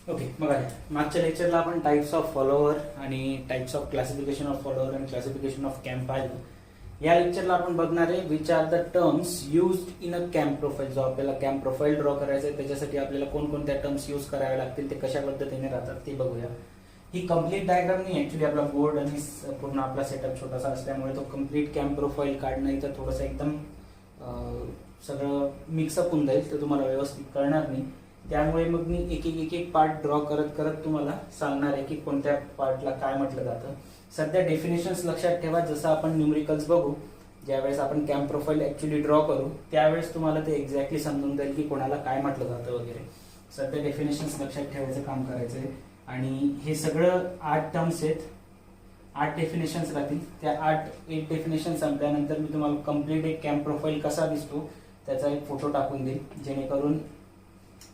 Okay, बघा मागच्या लेक्चरला आपण टाइप्स ऑफ फॉलोअर आणि types of classification of follower आणि क्लासिफिकेशन ऑफ कॅम्प पाहिलं. या लेक्चरला आपण बघणार आहे which are the terms used in a cam profile. जो आपल्याला कॅम्प प्रोफाईल ड्रॉ करायचा आहे त्याच्यासाठी आपल्याला कोणकोणत्या टर्म्स यूज कराव्या लागतील, ते कशा पद्धतीने राहतात ते बघूया. ही कम्प्लीट डायग्राम नाही, ऍक्च्युली आपला बोर्ड आणि पूर्ण आपला सेटअप छोटासा असल्यामुळे तो कम्प्लीट कॅम्प प्रोफाईल काढणं इथं थोडंसं एकदम सगळं मिक्सअप होऊन जाईल, तर तुम्हाला व्यवस्थित कळणार नाही. त्यामुळे मग मी एक एक पार्ट ड्रॉ करत करत तुम्हाला सांगणार आहे की कोणत्या पार्टला काय म्हटलं जातं. सध्या डेफिनेशन्स लक्षात ठेवा. जसं आपण न्यूमरिकल्स बघू, ज्यावेळेस आपण कॅम्प प्रोफाईल ऍक्च्युली ड्रॉ करू त्यावेळेस तुम्हाला ते एक्झॅक्टली समजून जाईल की कोणाला काय म्हटलं जातं वगैरे. सध्या डेफिनेशन्स लक्षात ठेवायचं काम करायचं आहे. आणि हे सगळं 8 टर्म्स आहेत, 8 डेफिनेशन्स राहतील. त्या 8 डेफिनेशन संपल्यानंतर मी तुम्हाला कम्प्लीट एक कॅम्प प्रोफाईल कसा दिसतो त्याचा एक फोटो टाकून देईल, जेणेकरून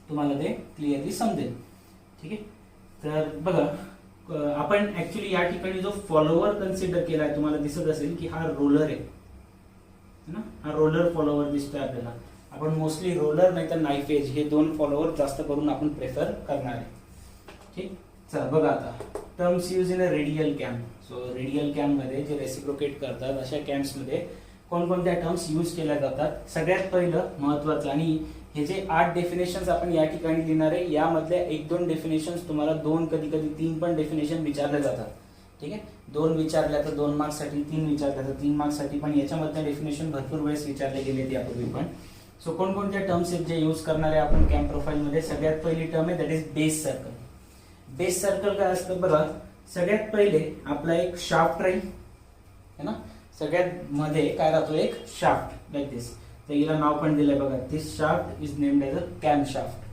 तुम्हाला ते क्लिअरली समजेल. ठीक आहे. तर बघा, आपण ऍक्च्युली या ठिकाणी जो फॉलोअर कन्सिडर केलाय तुम्हाला दिसत असेल की हा रोलर आहे ना, हा रोलर फॉलोअर दिसतोय आपल्याला. आपण मोस्टली रोलर नाही तर नाईफ एज हे 2 फॉलोअर जास्त करून आपण प्रेफर करणार आहे. ठीक. चला बघा आता terms use in a radial camp. So radial camp मध्ये जे रेसिप्रोकेट करतात अशा कॅम्प्स मध्ये कोणकोणत्या टर्म्स यूज केल्या जातात. सगळ्यात पहिलं महत्वाचं, आणि हे जे 8 डेफिनेशन्स आपण या ठिकाणी लिहिणार आहे यामधल्या 1-2 डेफिनेशन्स तुम्हाला 2 कधी कधी 3 पण डेफिनेशन विचारले जातात. ठीक आहे. 2 विचारल्या तर 2 मार्क्ससाठी, 3 विचारल्या तर 3 मार्क्ससाठी, पण याच्यामधल्या डेफिनेशन भरपूर वेळेस विचारले गेले यापूर्वी पण. सो कोणकोणत्या टर्म्स आहेत जे यूज करणार आहे आपण कॅम्प प्रोफाईल मध्ये. सगळ्यात पहिली टर्म आहे that is base circle. Base circle काय असतं बघा. सगळ्यात पहिले आपला एक शाफ्ट राहील है ना. सगळ्यात मध्ये काय राहतो, एक शाफ्ट लाईक दिस. तर हिला नाव पण दिलंय बघा, this shaft is named as a camshaft.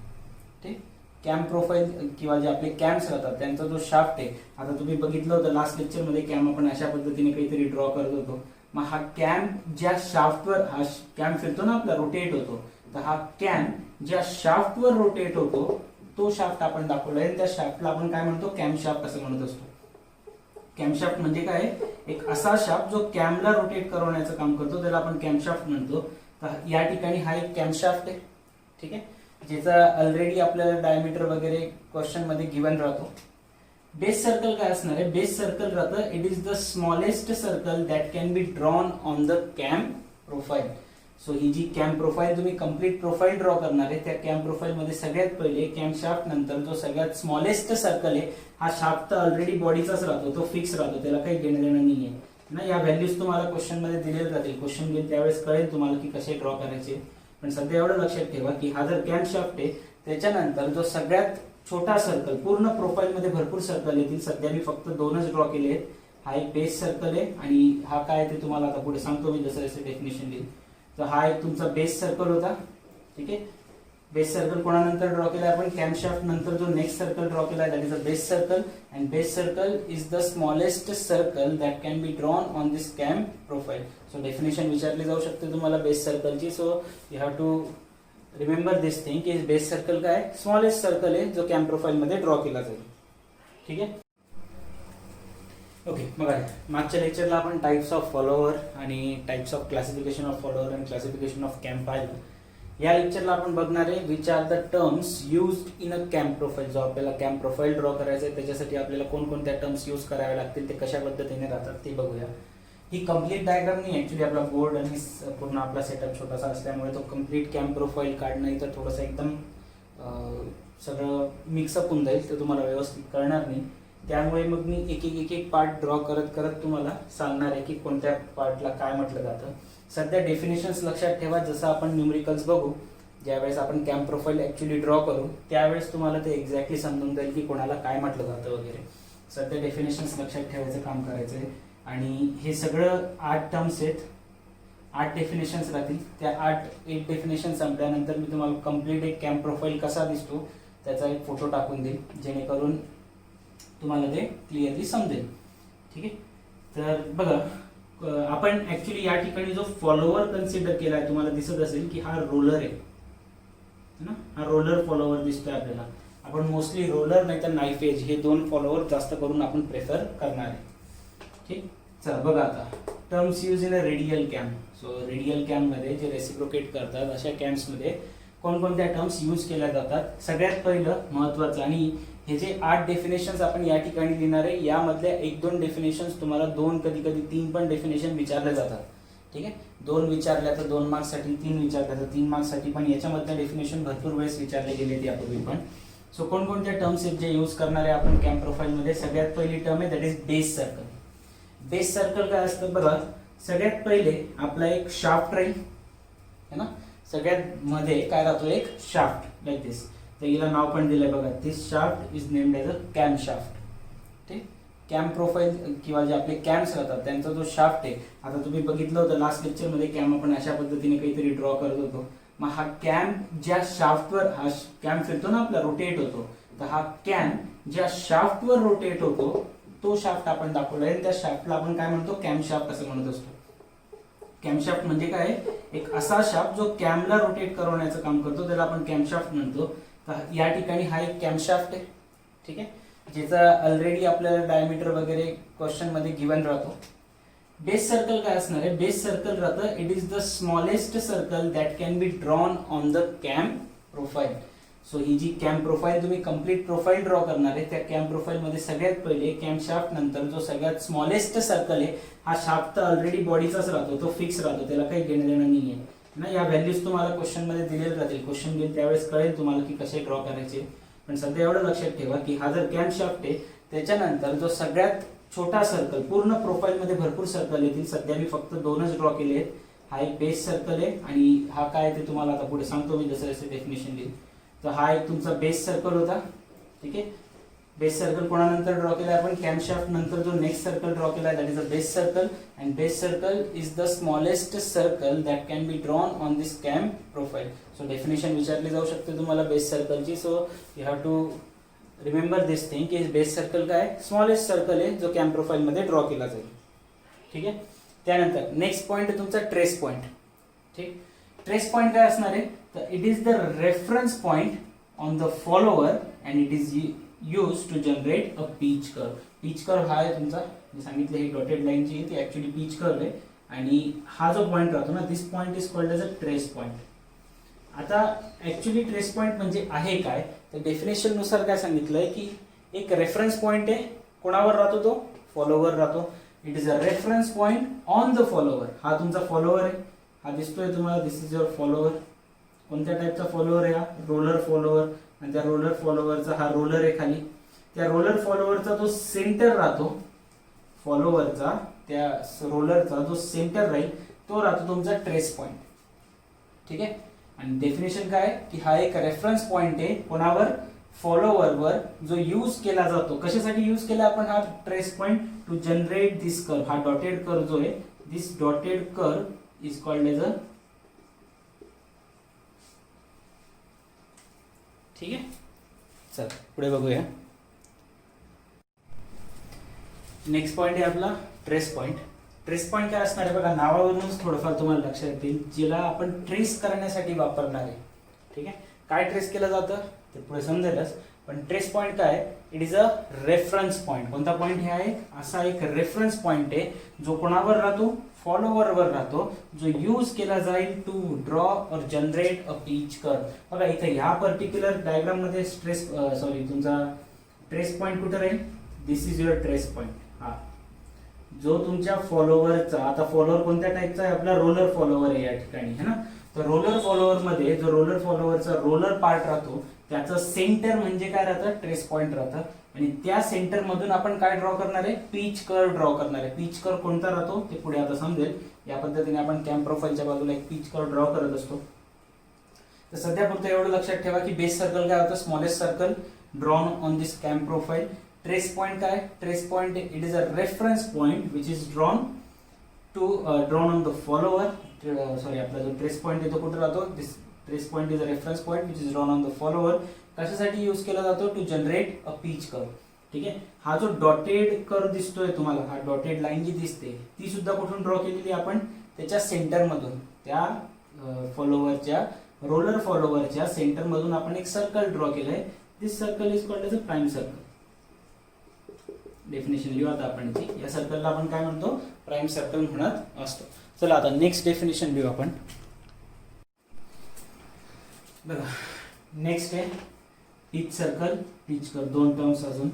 ठीक. कॅम्प प्रोफाईल किंवा जे आपले कॅम्प्स राहतात त्यांचा जो शाफ्ट आहे, आता तुम्ही बघितलं होतं लास्ट लेक्चर मध्ये कॅम्प आपण अशा पद्धतीने काहीतरी ड्रॉ करत होतो. मग हा कॅम्प ज्या शाफ्टवर, हा कॅम्प फिरतो ना आपला, रोटेट होतो, तर हा कॅम्प ज्या शाफ्टवर रोटेट होतो तो शाफ्ट आपण दाखवलाय. त्या शाफ्टला आपण काय म्हणतो, कॅम्प शाफ्ट असं म्हणत असतो. कॅम्प शाफ्ट म्हणजे काय, एक असा शाफ्ट जो कॅम्पला रोटेट करवण्याचं काम करतो, त्याला आपण कॅम्प शाफ्ट म्हणतो. तर या ठिकाणी हा एक कॅम्प शाफ्ट आहे. ठीक आहे. ज्याचा ऑलरेडी आपल्याला डायमीटर वगैरे क्वेश्चन मध्ये गिवन राहतो. बेस सर्कल काय असणार आहे, बेस सर्कल राहतं it is the smallest circle that can be drawn on the cam profile. So ही जी कॅम्प प्रोफाईल तुम्ही कम्प्लीट प्रोफाईल ड्रॉ करणार आहे त्या कॅम्प प्रोफाईल मध्ये सगळ्यात पहिले कॅम्प शाफ्ट नंतर जो सगळ्यात स्मॉलेस्ट सर्कल आहे, हा शाफ्ट तर ऑलरेडी बॉडीचाच राहतो, तो फिक्स राहतो, त्याला काही घेणं देणं नाहीये ना. या व्हॅल्यूज तुम्हाला क्वेश्चन मध्ये दिलेले राहतील. क्वेश्चन घेईल त्यावेळेस कळेल तुम्हाला की कसे ड्रॉ करायचे. पण सध्या एवढं लक्षात ठेवा की हा जर कॅम्प शाफ्ट आहे, त्याच्यानंतर जो सगळ्यात छोटा सर्कल, पूर्ण प्रोफाईल मध्ये भरपूर सर्कल येतील, सध्या मी फक्त 2च ड्रॉ केले आहेत. हा एक बेस सर्कल आहे आणि हा काय ते तुम्हाला आता पुढे सांगतो मी जसं जसं डेफिनेशन देईल. तर हा एक तुमचा बेस सर्कल होता. ठीक आहे. बेस सर्कल कोणानंतर ड्रॉ केला आपण, कॅम्प शाफ्ट नंतर जो नेक्स्ट सर्कल ड्रॉ केला that is a base circle. And base circle is the smallest circle that can be drawn on this cam profile. So definition विचारली जाऊ शकते तुम्हाला बेस सर्कलची. So you have to remember this thing की base circle काय, smallest circle आहे जो camp profile मध्ये ड्रॉ केला जाईल. ठीक आहे. ओके, बघा मागच्या लेक्चरला आपण टाइप्स ऑफ फॉलोअर आणि types of classification of follower आणि क्लासिफिकेशन ऑफ कॅम्प पाहिलं. या लेक्चरला आपण बघणार आहे which are the terms used in a cam profile. जो आपल्याला कॅम्प प्रोफाईल ड्रॉ करायचा आहे त्याच्यासाठी आपल्याला कोणकोणत्या टर्म्स यूज कराव्या लागतील, ते कशा पद्धतीने राहतात ते बघूया. ही कम्प्लीट डायग्राम नाही, ऍक्च्युली आपला बोर्ड आणि पूर्ण आपला सेटअप छोटासा असल्यामुळे तो कम्प्लीट कॅम्प प्रोफाईल काढणं इथं थोडंसं एकदम सगळं मिक्सअप होऊन जाईल, तर तुम्हाला व्यवस्थित कळणार नाही. त्यामुळे मग मी एक एक पार्ट ड्रॉ करत करत तुम्हाला सांगणार आहे की कोणत्या पार्टला काय म्हटलं जातं. सध्या डेफिनेशन्स लक्षात ठेवा. जसं आपण न्यूमरिकल्स बघू, ज्यावेळेस आपण कॅम्प प्रोफाईल ऍक्च्युली ड्रॉ करू त्यावेळेस तुम्हाला ते एक्झॅक्टली समजून जाईल की कोणाला काय म्हटलं जातं वगैरे. सध्या डेफिनेशन्स लक्षात ठेवायचं काम करायचं आहे. आणि हे सगळं 8 टर्म्स आहेत, 8 डेफिनेशन्स राहतील. त्या 8 डेफिनेशन संपल्यानंतर मी तुम्हाला कम्प्लीट एक कॅम्प प्रोफाईल कसा दिसतो त्याचा एक फोटो टाकून देईल, जेणेकरून तुम्हाला ते क्लिअरली समजेल. ठीक आहे. तर बघा, आपण ऍक्च्युली या ठिकाणी जो फॉलोअर कन्सिडर केलाय तुम्हाला दिसत असेल की हा रोलर आहे ना, हा रोलर फॉलोअर दिसतोय आपल्याला. आपण मोस्टली रोलर नाही तर नाईफ एज हे 2 फॉलोअर जास्त करून आपण प्रेफर करणार आहे. ठीक. चला बघा आता terms use in a radial camp. So radial camp मध्ये जे रेसिप्रोकेट करतात अशा कॅम्प्स मध्ये कोणकोणत्या टर्म्स यूज केल्या जातात. सगळ्यात पहिलं महत्वाचं, आणि हे जे 8 डेफिनेशन्स आपण या ठिकाणी लिहिणार आहे, यामधल्या 1-2 डेफिनेशन्स तुम्हाला 2 कधी कधी 3 पण डेफिनेशन विचारले जातात. ठीक आहे, 2 विचारल्या तर 2 मार्क्ससाठी, 3 विचारल्या तर 3 मार्क्ससाठी, पण याच्यामधल्या डेफिनेशन भरपूर वेळेस विचारले गेले यापूर्वी पण. सो कोणकोणत्या टर्म्स आहेत जे यूज करणार आहे आपण कॅम्प प्रोफाईलमध्ये. सगळ्यात पहिली टर्म आहे that is base circle. Base circle काय असतं बघा. सगळ्यात पहिले आपला एक शाफ्ट राहील है ना, सगळ्यात मध्ये काय राहतो, एक शाफ्ट लाईक दिस. तर हिला नाव पण दिलंय बघा, this shaft is named as a camshaft. ठीक, कॅम प्रोफाईल किंवा जे आपले कॅम्स राहतात त्यांचा जो शाफ्ट आहे, आता तुम्ही बघितलं होतं लास्ट लेक्चर मध्ये कॅम आपण अशा पद्धतीने काहीतरी ड्रॉ करत होतो. मग हा कॅम ज्या शाफ्टवर, हा कॅम फिरतो ना आपला, रोटेट होतो, तर हा कॅम ज्या शाफ्टवर रोटेट होतो तो शाफ्ट आपण दाखवलाय. त्या शाफ्टला आपण काय म्हणतो, कॅम शाफ्ट असं म्हणत असतो. कॅमशाफ्ट म्हणजे काय, एक असा शाफ्ट जो कॅमला रोटेट करवण्याचं काम करतो, त्याला आपण कॅमशाफ्ट म्हणतो. तर या ठिकाणी हा एक कॅमशाफ्ट आहे. ठीक आहे, ज्याचा ऑलरेडी आपल्याला डायमीटर वगैरे क्वेश्चन मध्ये गिवन राहतो. बेस सर्कल काय असणार आहे, बेस सर्कल राहतं, it is the smallest circle that can be drawn on the cam profile. So ही जी कॅम प्रोफाईल तुम्ही कंप्लीट प्रोफाईल ड्रॉ करणार आहे, त्या कॅम प्रोफाईल मध्ये सगळ्यात पहिले कॅम शाफ्ट नंतर जो सगळ्यात स्मॉलेस्ट सर्कल आहे, हा शाफ्ट तर ऑलरेडी बॉडीचाच राहतो, तो फिक्स राहतो, त्याला काही घेणं देणं नाहीये ना. या व्हॅल्यूज तुम्हाला क्वेश्चन मध्ये दिलेले राहतील, क्वेश्चन घेईल त्यावेळेस कळेल तुम्हाला की कसे ड्रॉ करायचे. पण सध्या एवढं लक्षात ठेवा की हा जर कॅम शाफ्ट आहे, त्याच्यानंतर जो सगळ्यात छोटा सर्कल, पूर्ण प्रोफाईल मध्ये भरपूर सर्कल येतील, सध्या मी फक्त 2च ड्रॉ केले आहेत. हा एक बेस सर्कल आहे आणि हा काय ते तुम्हाला आता पुढे सांगतो मी जसं जसं डेफिनेशन देईल. तर हा एक तुमचा बेस सर्कल होता. ठीक आहे, बेस सर्कल कोणानंतर ड्रॉ केला आपण, कॅम शाफ्ट नंतर जो नेक्स्ट सर्कल ड्रॉ केला that is a base circle, and base circle is the smallest circle that can be drawn on this cam profile. So definition विचारली जाऊ शकते तुम्हाला बेस सर्कलची. So you have to remember this thing की base circle काय, smallest circle आहे जो cam profile मध्ये ड्रॉ केला जाईल. ठीक आहे, त्यानंतर नेक्स्ट पॉईंट तुमचा ट्रेस पॉईंट. ठीक, ट्रेस पॉईंट काय असणार आहे, तर it is the reference point on the follower and it is use to generate a pitch curve. Pitch curve हा आहे तुमचा, मी सांगितलं ही डॉटेड लाईन जी आहे ती ऍक्च्युली पीच कर्व आहे, आणि हा जो पॉईंट राहतो ना, this point is called as a trace point. आता ऍक्च्युली ट्रेस पॉईंट म्हणजे आहे काय, तर डेफिनेशन नुसार काय सांगितलंय की एक रेफरन्स पॉईंट आहे, कोणावर राहतो तो, फॉलोवर राहतो. It is a reference point on the follower. हा तुमचा फॉलोवर आहे, हा दिसतोय तुम्हाला, दिस इज युअर फॉलोवर. कोणत्या टाईपचा फॉलोवर आहे हा, रोलर फॉलोवर. आणि त्या रोलर फॉलोवरचा हा रोलर आहे खाली. त्या रोलर फॉलोवरचा जो सेंटर राहतो, फॉलोवरचा त्या रोलरचा जो सेंटर राहील तो राहतो तुमचा ट्रेस पॉईंट. ठीक आहे, आणि डेफिनेशन काय की हा एक रेफरन्स पॉईंट आहे कोणावर, फॉलोवरवर, जो यूज केला जातो. कशासाठी यूज केला आपण हा trace point, to generate this curve. हा डॉटेड कर्व जो आहे, this dotted curve is called as a. ठीक आहे, चल पुढे बघूया. नेक्स्ट पॉईंट आहे आपला ट्रेस पॉईंट. ट्रेस पॉईंट काय असणार आहे बघा, नावावरूनच थोडंफार तुम्हाला लक्षात येईल, जिला आपण ट्रेस करण्यासाठी वापरणार आहे. ठीक आहे, काय ट्रेस केलं जातं ते पुढे समजेलच, पण ट्रेस पॉईंट काय, it is a reference point. कोणता पॉईंट हे आहे, असा एक रेफरन्स पॉईंट आहे जो कोणावर राहतो, फॉलोवरवर राहतो, जो यूज केला जाईल टू ड्रॉ और जनरेट अ पीच कर्व. बघा इथे ह्या पर्टिक्युलर डायग्राम मध्ये तुमचा ट्रेस पॉईंट कुठे राहील, दिस इज युअर ट्रेस पॉईंट. हा जो तुमच्या फॉलोवरचा, आता फॉलोवर कोणत्या टाईपचा आहे आपला, रोलर फॉलोवर आहे या ठिकाणी है ना. तर रोलर फॉलोवर मध्ये जो रोलर फॉलोवरचा रोलर पार्ट राहतो त्याचं सेंटर म्हणजे काय राहतं, ट्रेस पॉईंट राहतं. आणि त्या सेंटर मधून आपण काय ड्रॉ करणार आहे, पीच कर्व ड्रॉ करणार आहे. पीच कर्व कोणता राहतो ते पुढे आता समजेल. या पद्धतीने आपण कॅम प्रोफाईलच्या बाजूला एक पीच कर्व ड्रॉ करत असतो. तर सध्या फक्त एवढं लक्षात ठेवा की बेस सर्कल काय होतं, smallest circle drawn on this cam profile. Trace point काय, trace point it is a reference point which is drawn on the follower. आपला जो ट्रेस पॉईंट आहे तो कुठे राहतो, this trace point is a reference point which is drawn on the follower. कशासाठी use केला जातो, to generate a pitch curve. ठीक आहे, हा जो डॉटेड कर्व दिसतोय तुम्हाला, हा डॉटेड लाईन जी दिसते ती सुद्धा कुठून ड्रॉ केलेली आपण, त्याच्या सेंटर मधून, त्या फॉलोवरच्या, रोलर फॉलोवरच्या सेंटर मधून आपण एक सर्कल ड्रॉ केलंय. This circle is called as a prime circle. Definition लिहू आता आपण इथे, या सर्कलला आपण काय म्हणतो, प्राइम सर्कल म्हणत असतो. चला आता नेक्स्ट डेफिनेशन लिहू आपण. बघा नेक्स्ट आहे पिच सर्कल, पिच कर्व, दोन टर्म्स अजून.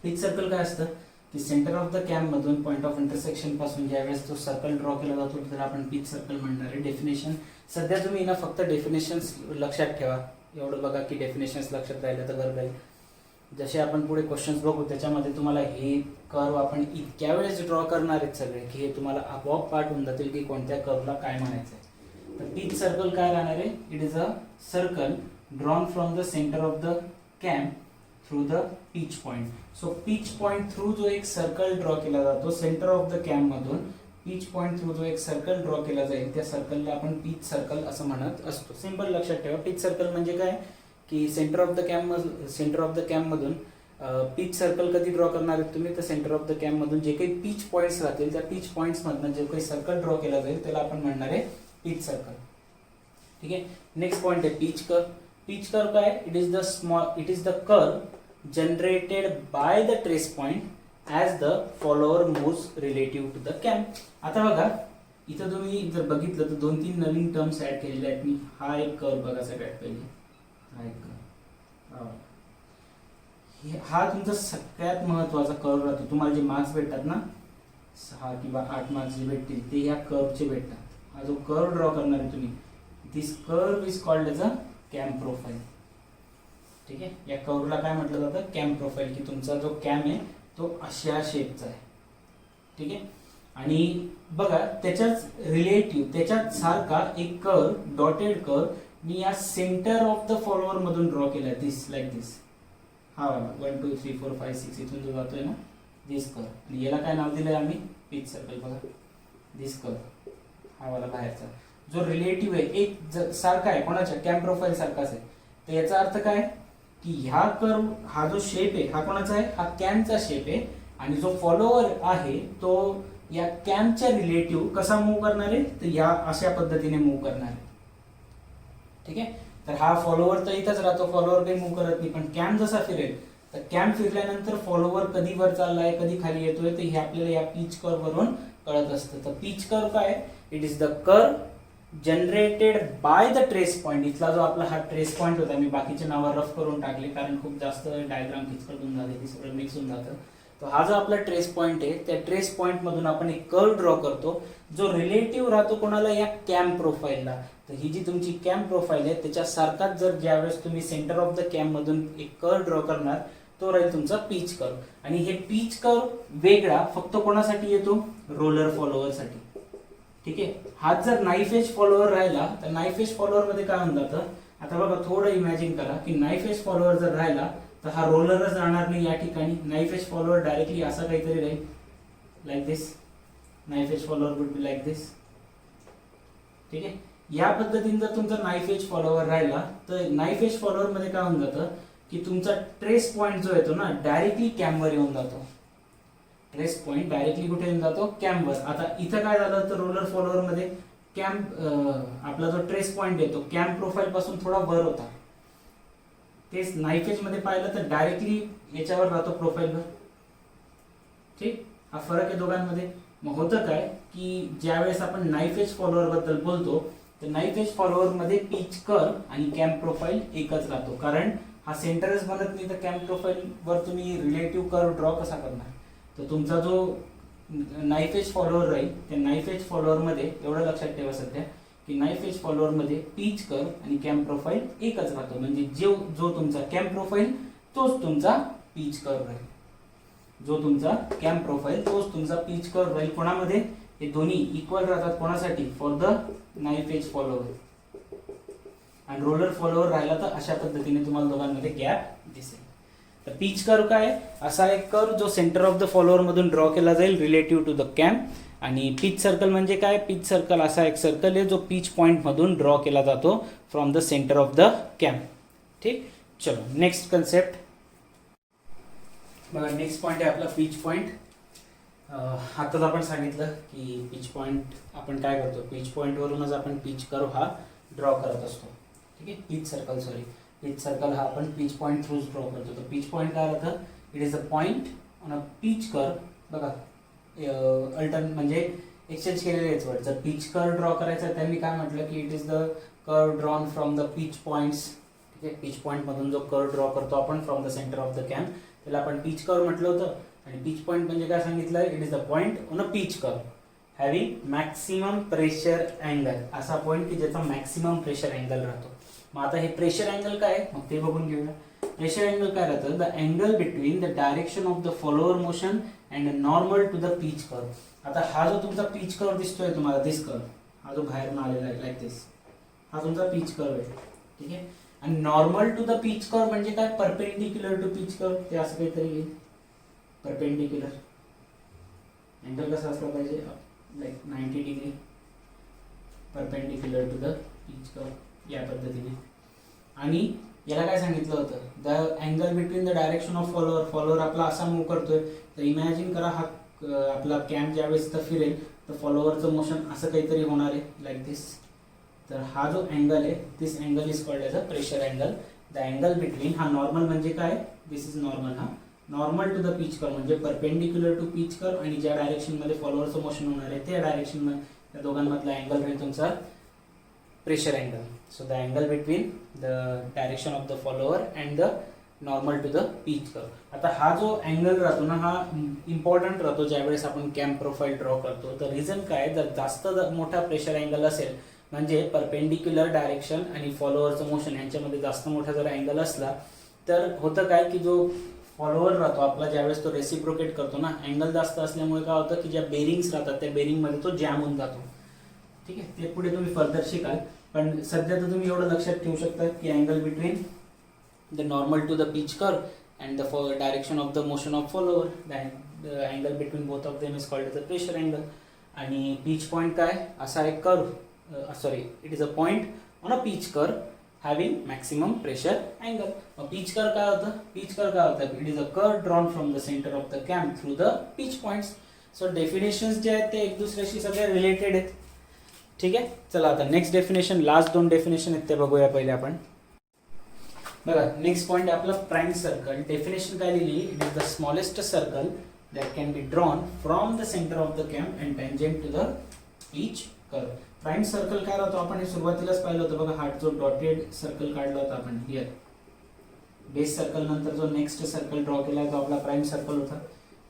पिच सर्कल काय असतं की सेंटर ऑफ द कॅम्प मधून पॉइंट ऑफ इंटरसेक्शन पासून ज्यावेळेस तो सर्कल ड्रॉ केला जातो त्याला आपण पिच सर्कल म्हणणार आहे. डेफिनेशन सध्या तुम्ही ना फक्त डेफिनेशन्स लक्षात ठेवा, एवढं बघा की डेफिनेशन्स लक्षात राहिलं तर बरं राहील. जसे आपण पुढे क्वेश्चन्स बघू त्याच्यामध्ये तुम्हाला हे कर्व आपण इतक्या वेळेस ड्रॉ करणार आहेत सगळे की हे तुम्हाला आपोआप पाठ होऊन जातील की कोणत्या कर्वला काय म्हणायचं आहे. तर पिच सर्कल काय राहणार आहे, it is a circle drawn from the centre of the camp through the pitch point. So pitch point through जो एक सर्कल ड्रॉ केला जातो सेंटर ऑफ द कॅम्प मधून पिच पॉइंट थ्रू जो एक सर्कल ड्रॉ केला जाईल त्या सर्कलला आपण पिच सर्कल असं म्हणत असतो. सिंपल लक्षात ठेवा, पिच सर्कल म्हणजे काय की सेंटर ऑफ द कॅम्प मधून पिच सर्कल कधी ड्रॉ करणार आहेत तुम्ही, तर सेंटर ऑफ द कॅम्प मधून जे काही पिच पॉइंट्स राहतील त्या पिच पॉइंट्स मधून जे काही सर्कल ड्रॉ केला जाईल त्याला आपण म्हणणार आहे पिच सर्कल. ठीक आहे. नेक्स्ट पॉइंट आहे पिच कर्व. पिच कर्व काय, it is the curve generated by the trace point as the follower moves relative to the cam. आता बघा इथं तुम्ही जर बघितलं तर 2-3 नवीन टर्म्स ऍड केलेले आहेत मी. हा एक कर्व बघा सगळ्यात पहिले, हा तुमचा सगळ्यात महत्वाचा कर्व राहतो. तुम्हाला जे मार्क्स भेटतात ना 6 किंवा 8 मार्क्स जे भेटतील ते या कर्वचे भेटतात. हा जो कर्व ड्रॉ करणार आहे तुम्ही, this curve is called as a cam profile. ठीक आहे, या कर्वला काय म्हटलं जातं, कॅम्प प्रोफाईल, की तुमचा जो कॅम्प आहे तो अशा शेपचा आहे. ठीक आहे. आणि बघा त्याच्याच रिलेटिव्ह त्याच्यात सारखा एक कर्व, डॉटेड कर्व मी या सेंटर ऑफ द फॉलोअर मधून ड्रॉ केला, दिस लाईक दिस. हा वाला 1 2 3 4 5 6 इथून जो जातोय ना दिस कर्व, आणि याला काय नाव दिलंय आम्ही, पिच सर्कल. बघा दिस कर्व हा वाला बाहेरचा जो रिलेटिव्ह आहे एक सारखा आहे कोणाच्या, कॅम्प प्रोफाईल सारखाच आहे. तर याचा अर्थ काय की ह्या कर्व हा जो शेप आहे हा कोणाचा आहे, हा कॅम्पचा शेप आहे. आणि जो फॉलोअर आहे तो या कॅम्पच्या रिलेटिव्ह कसा मूव्ह करणार आहे, तर या अशा पद्धतीने मूव्ह करणार आहे. ठीक आहे. तर हा फॉलोअर तर इथंच राहतो, फॉलोअर काही मूव्ह करत नाही. पण कॅम्प जसा फिरेल तर कॅम्प फिरल्यानंतर फॉलोअर कधी वर चाललाय कधी खाली येतोय तर हे आपल्याला या पिच कर्व वरून कळत असतं. तर पिच कर्व काय, it is the curve generated by the trace point. इथला जो आपला हा ट्रेस पॉइंट होता, मी बाकीचे नावं रफ करून टाकले कारण खूप जास्त डायग्राम किचकट होऊन जाते, ती सगळं मिक्स होऊन जातं. तर हा जो आपला ट्रेस पॉइंट आहे त्या ट्रेस पॉइंट मधून आपण एक कर्व ड्रॉ करतो जो रिलेटिव्ह राहतो कोणाला, या कॅम्प प्रोफाईलला. तर ही जी तुमची कॅम्प प्रोफाईल आहे त्याच्या सारखाच जर ज्यावेळेस तुम्ही सेंटर ऑफ द कॅम्प मधून एक कर्व ड्रॉ करणार तो राहील तुमचा पिच कर्व. आणि हे पिच कर्व वेगळा फक्त कोणासाठी येतो, रोलर फॉलोअर साठी. ठीक आहे. हाच जर नाईफ एज फॉलोअर राहिला तर नाईफ एज फॉलोअर मध्ये काय होऊन जातं, आता बघा थोडं इमॅजिन करा की नाईफ एज फॉलोअर जर राहिला तर हा रोलरच राहणार नाही या ठिकाणी. नाईफ एज फॉलोअर डायरेक्टली असं काहीतरी राहील, like this. Knife edge follower would be like this. ठीक आहे. या पद्धतीने जर तुमचा नाईफ एज फॉलोअर राहिला तर नाईफ एज फॉलोअर मध्ये काय होऊन जातं की तुमचा ट्रेस पॉइंट जो येतो ना डायरेक्टली कॅम्पवर येऊन जातो. ट्रेस पॉइंट डायरेक्टली कुठे येऊन जातो, कॅम्पवर. आता इथं काय झालं तर रोलर फॉलोअर मध्ये कॅम्प आपला जो ट्रेस पॉइंट येतो कॅम्प प्रोफाईल पासून थोडा वर होता. तेच नाईफ एज मध्ये पाहिलं तर डायरेक्टली याच्यावर राहतो प्रोफाईलवर. ठीक, हा फरक आहे दोघांमध्ये. मग होतं काय की ज्यावेळेस आपण नाईफ एज फॉलोअर बद्दल बोलतो तर नाईफ एज फॉलोअर मध्ये पिच कर्व आणि कॅम्प प्रोफाईल एकच राहतो, कारण हा सेंटरच बनत नाही. तर कॅम्प प्रोफाईल वर तुम्ही रिलेटिव्ह कर्व ड्रॉ कसा करणार. तर तुमचा जो नाईफ एज फॉलोअर राहील त्या नाईफ एज फॉलोअर मध्ये एवढं लक्षात ठेवा सध्या की नाईफ एज फॉलोअर मध्ये पिच कर्व आणि कॅम्प प्रोफाईल एकच राहतो. म्हणजे जो तुमचा कॅम्प प्रोफाईल तोच तुमचा पिच कर्व राहील. जो तुमचा कॅम्प प्रोफाईल तोच तुमचा पिच कर्व राहील. कोणामध्ये, हे दोन्ही इक्वल राहतात कोणासाठी, for the knife edge follower. आणि रोलर फॉलोअर राहिला तर अशा पद्धतीने तुम्हाला दोघांमध्ये गॅप दिसेल. तर पिच कर्व काय, असा एक कर्व जो सेंटर ऑफ द फॉलोअर मधून ड्रॉ केला जाईल रिलेटिव्ह टू द कॅम्प. आणि पिच सर्कल म्हणजे काय, पिच सर्कल असा एक सर्कल आहे जो पिच पॉइंट मधून ड्रॉ केला जातो from the centre of the camp. ठीक, चलो नेक्स्ट कन्सेप्ट बघा. नेक्स्ट पॉइंट आहे आपला पिच पॉइंट. आताच आपण सांगितलं की पिच पॉइंट आपण काय करतो, पिच पॉइंट वरूनच आपण पिच कर्व हा ड्रॉ करत असतो. ठीक आहे, पिच सर्कल हा आपण पिच पॉइंट थ्रूच ड्रॉ करतो. तर पिच पॉइंट काय राहतं, it is a point on a pitch curve. बघा अल्टर्न म्हणजे एक्सचेंज केलेले आहेत वर्ड. जर पिच कर्व ड्रॉ करायचा त्यांनी काय म्हटलं की it is the curve drawn from the pitch points. ठीक आहे, पिच पॉइंट मधून जो कर्व ड्रॉ करतो आपण from the centre of the camp त्याला आपण पिच कर्व म्हटलं होतं. आणि पिच पॉइंट म्हणजे काय सांगितलं, it is the point on a pitch curve having maximum pressure angle. असा पॉइंट की ज्याचा मॅक्सिमम प्रेशर अँगल राहतो. मग आता हे प्रेशर अँगल काय आहे मग ते बघून घेऊया. प्रेशर अँगल काय राहतं, the angle between the direction of the follower motion and normal to the pitch curve. आता हा जो तुमचा पिच कर्व दिसतोय तुम्हाला, दिस कर्व, हा जो बाहेरून आलेला आहे लाईक दिस, हा तुमचा पिच कर्व आहे. ठीक आहे, आणि normal to the pitch curve म्हणजे काय, परपेंडिक्युलर टू पिच कर्व. ते असं काहीतरी येईल, परपेंडिक्युलर. अँगल कसा असला पाहिजे, like 90 degree perpendicular to the pitch curve, या पद्धतीने. आणि याला काय सांगितलं होतं, the angle between the direction of follower. Follower आपला असा मूव्ह करतोय, तर इमॅजिन करा हा आपला कॅम्प ज्यावेळेस तर फिरेल तर फॉलोअरचं मोशन असं काहीतरी होणार आहे लाईक दिस. तर हा जो अँगल आहे, this angle is called as a pressure angle. The angle between, हा नॉर्मल म्हणजे काय, दिस इज नॉर्मल, हा normal to the pitch curve म्हणजे परपेंडिक्युलर टू पिच कर्व, आणि ज्या डायरेक्शन मध्ये फॉलोअरचं मोशन होणार आहे त्या डायरेक्शन मध्ये, त्या दोघांमधला अँगल राहील तुमचा pressure angle. So the angle between the direction of the follower and the normal to the pitch curve. आता हा जो अँगल राहतो ना, हा इम्पॉर्टंट राहतो ज्यावेळेस आपण कॅम्प प्रोफाईल ड्रॉ करतो. तर रिझन काय, जर जास्त मोठा प्रेशर अँगल असेल म्हणजे परपेंडिक्युलर डायरेक्शन आणि फॉलोअरचं मोशन यांच्यामध्ये जास्त मोठा जर अँगल असला तर होतं काय की जो फॉलोअर राहतो आपला ज्यावेळेस तो रेसिप्रोकेट करतो ना, अँगल जास्त असल्यामुळे काय होतं की ज्या बेरिंग्स राहतात त्या बेरिंगमध्ये तो जॅम होऊन जातो. ठीक आहे, ते पुढे तुम्ही फर्दर शिकाल, पण सध्या तर तुम्ही एवढं लक्षात ठेवू शकता की angle between the normal to the pitch curve and the direction of the motion of follower, the angle between both of them is called as a pressure angle. आणि पिच पॉइंट काय, असा एक curve, sorry it is a point on a pitch curve having maximum pressure angle. मग pitch curve काय होतं, pitch curve काय होतं, it is a curve drawn from the centre of the camp through the pitch points. So definitions जे आहेत ते एक दुसऱ्याशी सगळे रिलेटेड आहेत. ठीक आहे, चला आता नेक्स्ट डेफिनेशन, लास्ट दोन डेफिनेशन आहेत ते बघूया पहिले आपण. बघा, नेक्स्ट पॉइंट आहे आपला प्राइम सर्कल. डेफिनेशन काय लिहिली, it is the smallest circle that can be drawn from the centre of the cam and tangent to the pitch curve. Prime circle काय राहतो, आपण हे सुरुवातीलाच पाहिलं होतं बघा, हा जो डॉटेड सर्कल काढला होता आपण हिअर, बेस सर्कल नंतर जो नेक्स्ट सर्कल ड्रॉ केला तो आपला प्राइम सर्कल होता.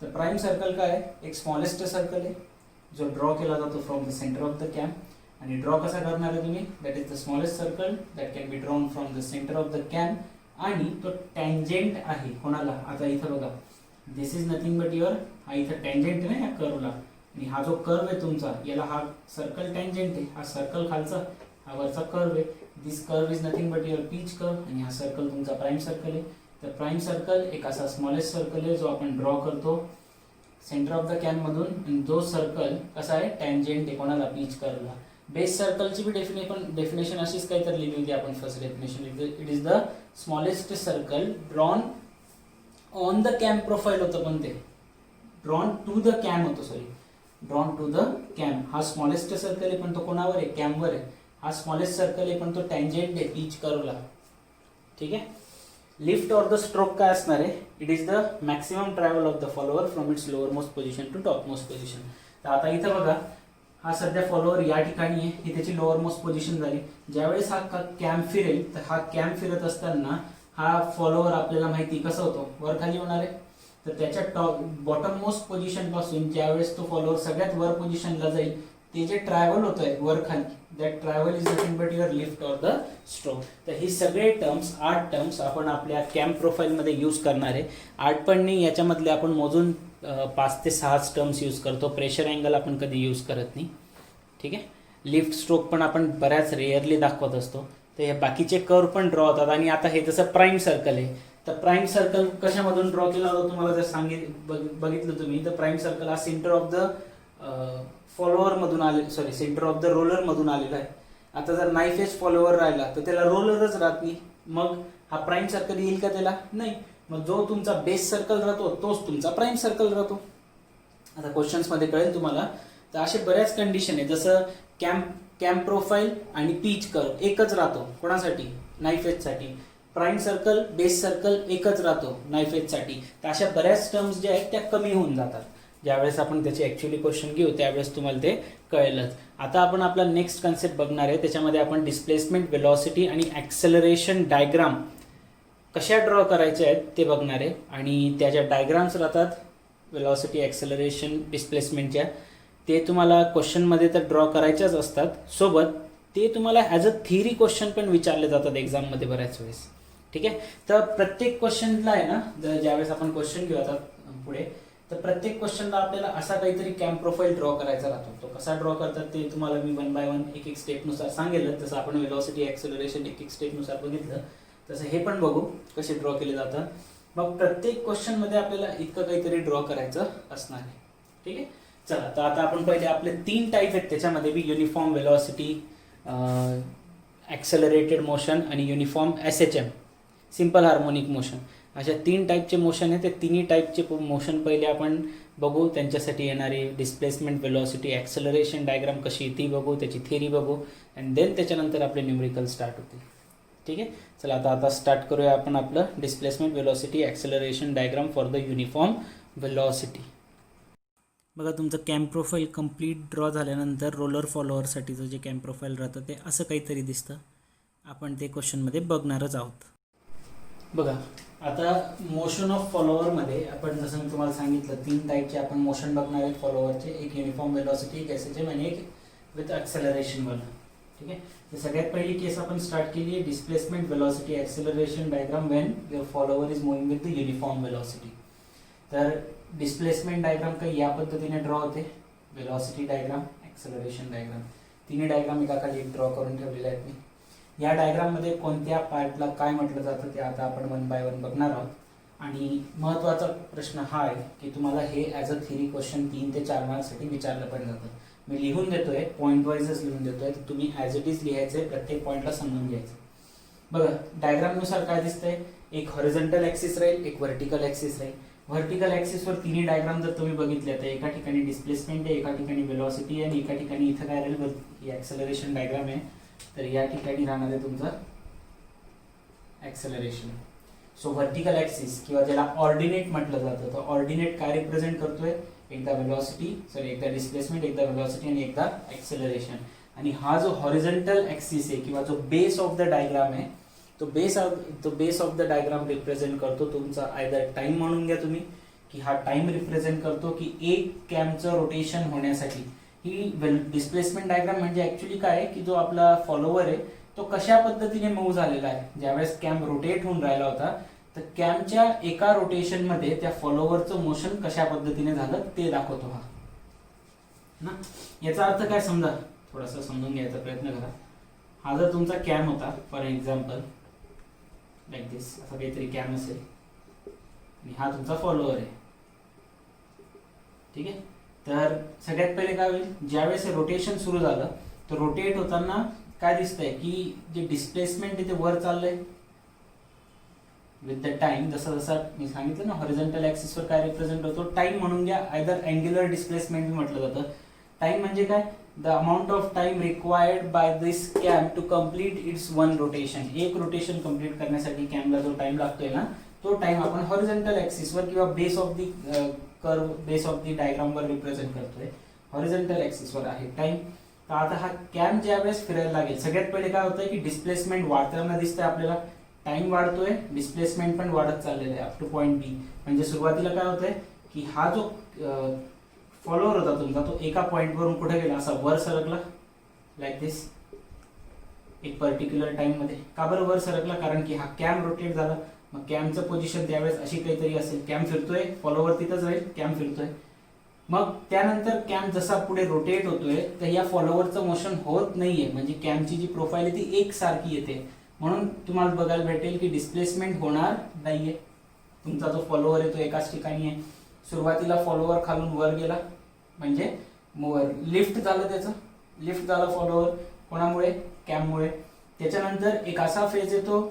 तर प्राइम सर्कल काय, एक स्मॉलेस्ट सर्कल आहे जो ड्रॉ केला जातो from the centre of the camp. आणि ड्रॉ कसा करणार आहे तुम्ही, that is the smallest circle that can be drawn from the centre of the camp, आणि तो टँजेंट आहे कोणाला, आता इथं बघा, दिस इज नथिंग बट युअर, हा इथं टँजेंट आहे ना या कर्वला, आणि हा जो कर्व आहे तुमचा याला हा सर्कल टँजेंट आहे, हा सर्कल खालचा, हा वरचा कर्व आहे. This curve is nothing but your pitch curve, आणि हा सर्कल तुमचा प्राइम सर्कल आहे. तर प्राइम सर्कल एक असा स्मॉलेस्ट सर्कल आहे जो आपण ड्रॉ करतो सेंटर ऑफ द कॅम्प मधून, आणि जो सर्कल कसा आहे, टँजेंट आहे कोणाला, पिच कर्वला. बेस सर्कलची बी डेफिनेशन अशीच काहीतरी लिहिली होती आपण first definition, it is the smallest circle drawn on the cam profile होतं, पण ते ड्रॉन टू द कॅम्प होतं, sorry drawn to the cam. हा स्मॉलेस्ट सर्कल आहे पण तो कोणावर आहे, कॅम्पवर आहे. हा स्मॉलेस्ट सर्कल आहे पण तो टँजेंट आहे पिच कर्वला. ठीक आहे, लिफ्ट ऑर द स्ट्रोक काय असणार आहे, it is the maximum travel of the follower from its lower most position to top most position. तर आता इथं बघा, हा सध्या फॉलोअर या ठिकाणी आहे, ही त्याची लोअर मोस्ट पोझिशन झाली. ज्यावेळेस हा कॅम्प फिरेल तर हा कॅम्प फिरत असताना हा फॉलोअर आपल्याला माहिती कसं होतो, वर खाली होणार आहे. तर त्याच्या टॉप बॉटम मोस्ट पोझिशन पासून ज्यावेळेस तो फॉलोअर सगळ्यात वर पोझिशनला जाईल, ते जे ट्रॅव्हल होत आहे वर खाली, that travel is nothing but your lift or the stroke. तर ही सगळे टर्म्स, 8 टर्म्स आपण आपल्या कॅम्प प्रोफाईलमध्ये यूज करणार आहे. 8 पण नाही, याच्यामधले आपण मोजून 5 ते 6 टर्म्स यूज करतो. प्रेशर अँगल आपण कधी यूज करत नाही. ठीक आहे, लिफ्ट स्ट्रोक पण आपण बऱ्याच रेअरली दाखवत असतो. तर हे बाकीचे कर्व पण ड्रॉ होतात. आणि आता हे जसं प्राइम सर्कल आहे, तर प्राइम सर्कल कशामधून ड्रॉ केला होता तुम्हाला जर बघितलं तुम्ही, तर प्राइम सर्कल हा सेंटर ऑफ द फॉलोअर मधून आले, sorry centre of the roller मधून आलेला आहे. आता जर नाईफ एज फॉलोअर राहिला तर त्याला रोलरच राहत नाही, मग हा प्राइम सर्कल येईल का त्याला, नाही. मग जो तुमचा बेस सर्कल राहतो तोच तुमचा प्राइम सर्कल राहतो. आता क्वेश्चन्स मध्ये कळेल तुम्हाला. तर असे बऱ्याच कंडिशन आहे, जसं कॅम्प प्रोफाईल आणि पिच कर्व एकच राहतो कोणासाठी, नाईफ एज साठी. प्राइम सर्कल, बेस सर्कल एकच राहतो नाईफ एज साठी. तर अशा बऱ्याच टर्म्स ज्या आहेत त्या कमी होऊन जातात. ज्यावेळेस आपण त्याचे ॲक्च्युली क्वेश्चन घेऊ त्यावेळेस तुम्हाला ते कळेलच. आता आपण आपला नेक्स्ट कन्सेप्ट बघणार आहे. त्याच्यामध्ये आपण डिस्प्लेसमेंट, वेलॉसिटी आणि ॲक्सेलरेशन डायग्राम कशा ड्रॉ करायचे आहेत ते बघणार आहे. आणि त्या ज्या डायग्राम्स राहतात वेलॉसिटी, ॲक्सेलरेशन, डिस्प्लेसमेंटच्या, ते तुम्हाला क्वेश्चनमध्ये तर ड्रॉ करायच्याच असतात, सोबत ते तुम्हाला ॲज अ थिअरी क्वेश्चन पण विचारले जातात एक्झाममध्ये बऱ्याच वेळेस. ठीक आहे. तर प्रत्येक क्वेश्चनला आहे ना, ज्यावेळेस आपण क्वेश्चन घेऊ आता पुढे, तर प्रत्येक क्वेश्चनला आपल्याला असा काहीतरी कॅम्प प्रोफाईल ड्रॉ करायचा राहतो. तो कसा ड्रॉ करतात ते तुम्हाला मी 1 बाय 1 एक एक स्टेपनुसार सांगेल. जसं आपण वेलॉसिटी, ॲक्सेलरेशन एक एक स्टेपनुसार बघितलं, तसं हे पण बघू कसे ड्रॉ केले जातात. मग प्रत्येक क्वेश्चनमध्ये आपल्याला इतकं काहीतरी ड्रॉ करायचं असणार आहे. ठीक आहे. चला, तर आता आपण पहिले आपले 3 टाईप आहेत त्याच्यामध्ये बी, युनिफॉर्म वेलॉसिटी, ॲक्सेलरेटेड मोशन आणि uniform SHM, simple harmonic motion. अशा 3 टाईपचे मोशन आहेत. ते तिन्ही टाईपचे मोशन पहिले आपण बघू. त्यांच्यासाठी येणारी डिस्प्लेसमेंट, वेलॉसिटी, ॲक्सेलरेशन डायग्राम कशी ती बघू, त्याची थिअरी बघू, अँड देन त्याच्यानंतर आपले न्यूमेरिकल स्टार्ट होतील. ठीक आहे. चला, आता स्टार्ट करूया आपण आपलं displacement, velocity, acceleration diagram for the uniform velocity. बघा, तुमचं कॅम्प प्रोफाईल कंप्लीट ड्रॉ झाल्यानंतर रोलर फॉलोअरसाठीचं जे कॅम्प प्रोफाईल राहतं ते असं काहीतरी दिसतं. आपण ते क्वेश्चनमध्ये बघणारच आहोत. बघा, आता मोशन ऑफ फॉलोअरमध्ये आपण जसं मी तुम्हाला सांगितलं 3 टाईपचे आपण मोशन बघणार आहेत फॉलोअरचे. एक युनिफॉर्म वेलॉसिटी, एक SHM आणि एक विथ ॲक्सेलरेशनवाला. ठीक आहे. तर सगळ्यात पहिली केस आपण स्टार्ट केली आहे displacement, velocity, acceleration diagram when your follower is moving with the uniform velocity. तर डिस्प्लेसमेंट डायग्राम काही या पद्धतीने ड्रॉ होते, वेलॉसिटी डायग्राम, ॲक्सेलरेशन डायग्राम, तिन्ही डायग्राम एकाखाली ड्रॉ करून ठेवलेले आहेत मी. या डायग्राममध्ये कोणत्या पार्टला काय म्हटलं जातं ते आता आपण 1 बाय 1 बघणार आहोत. आणि महत्त्वाचा प्रश्न हा आहे की तुम्हाला हे ॲज अ थिअरी क्वेश्चन 3 ते 4 मार्क्ससाठी विचारलं पण जातं. मी लिहून देतोय, पॉईंट वाईजच लिहून देतोय, तर तुम्ही ॲज इट इज लिहायचं, प्रत्येक पॉईंटला समजून घ्यायचं. बघा, डायग्रामनुसार काय दिसतंय, एक हॉरिझॉन्टल ॲक्सिस राहील, एक व्हर्टिकल ॲक्सिस राहील. व्हर्टिकल ॲक्सिसवर तिन्ही डायग्राम जर तुम्ही बघितले तर एका ठिकाणी डिस्प्लेसमेंट आहे, एका ठिकाणी वेलॉसिटी आहे आणि एका ठिकाणी इथं काय राहील, ही ॲक्सेलरेशन डायग्राम आहे. तर या ठिकाणी राहणार आहे तुमचं ॲक्सेलरेशन. सो व्हर्टिकल ॲक्सिस किंवा ज्याला ऑर्डिनेट म्हटलं जातं, तर ऑर्डिनेट काय रिप्रेझेंट करतोय, एकदा एकदा डिस्प्लेसमेंट, एकदा वेलॉसिटी आणि एकदा ॲक्सेलरेशन. आणि हा जो हॉरिझॉन्टल ॲक्सिस आहे किंवा जो बेस ऑफ द डायग्राम आहे, तो base of the diagram represent करतो तुमचा आयदर टाइम म्हणून घ्या तुम्ही, की हा टाइम रिप्रेझेंट करतो की एक कॅमचं रोटेशन होण्यासाठी. ही डिस्प्लेसमेंट डायग्राम म्हणजे ऍक्च्युली काय आहे की जो आपला फॉलोवर आहे तो कशा पद्धतीने मूव्ह झालेला आहे. ज्यावेळेस कॅम रोटेट होऊन राहिला होता तर कॅमच्या एका रोटेशनमध्ये त्या फॉलोवरचं मोशन कशा पद्धतीने झालं ते दाखवतो हा ना. याचा अर्थ काय समजा, थोडासा समजून घ्यायचा प्रयत्न करा. हा जर तुमचा कॅम होता, फॉर एक्झाम्पल लाईक दिस, असा काहीतरी कॅम असेल आणि हा तुमचा फॉलोअर आहे. ठीक आहे. तर सगळ्यात पहिले काय होईल, ज्यावेळेस रोटेशन सुरू झालं तर रोटेट होताना काय दिसतंय की जे डिस्प्लेसमेंट आहे ते वर चाललंय विथ द टाइम. जसं जसं मी सांगितलं ना, हॉरिझॉन्टल ॲक्सिसवर काय रिप्रेझेंट होतो, टाइम म्हणून घ्या, आयदर अँग्युलर डिस्प्लेसमेंट म्हटलं जातं. टाइम म्हणजे काय, the amount of time required by this cam to complete its 1 rotation. एक रोटेशन कम्प्लीट करण्यासाठी कॅमला जो टाइम लागतोय ना, तो टाइम आपण हॉरिझॉन्टल ॲक्सिसवर किंवा base of the curve, base of the डायग्रामवर रिप्रेझेंट करतोय. हॉरिझॉन्टल ॲक्सिसवर आहे टाइम. तर आता हा कॅम ज्या वेळेस फिरायला लागेल, सगळ्यात पहिले काय होतंय की डिस्प्लेसमेंट वाढताना दिसतंय आपल्याला, टाइम वाढतोय, डिस्प्लेसमेंट पण वाढत चाललेलं आहे अप टू पॉईंट बी. म्हणजे सुरुवातीला काय होतंय की हा जो फॉलोअर होता तुमचा तो एका पॉईंटवरून कुठे गेला, असा वर सरकला लाईक दिस एक पर्टिक्युलर टाइम मध्ये. का बरं वर सरकला, कारण की हा कॅम रोटेट झाला. मग कॅमचं पोझिशन त्यावेळेस अशी काहीतरी असेल, कॅम फिरतोय, फॉलोवर तिथंच राहील, कॅम फिरतोय. मग त्यानंतर कॅम जसा पुढे रोटेट होतोय तर या फॉलोवरचं मोशन होत नाहीये, म्हणजे कॅमची जी प्रोफाईल आहे ती एकसारखी येते. म्हणून तुम्हाला बघायला भेटेल की डिस्प्लेसमेंट होणार नाहीये. तुमचा जो फॉलोवर आहे तो एकाच ठिकाणी आहे. सुरुवातीला फॉलोवर खालून वर गेला म्हणजे लिफ्ट झालं, त्याचं लिफ्ट झालं फॉलोवर, कोणामुळे, कॅममुळे. त्याच्यानंतर एक असा फेज येतो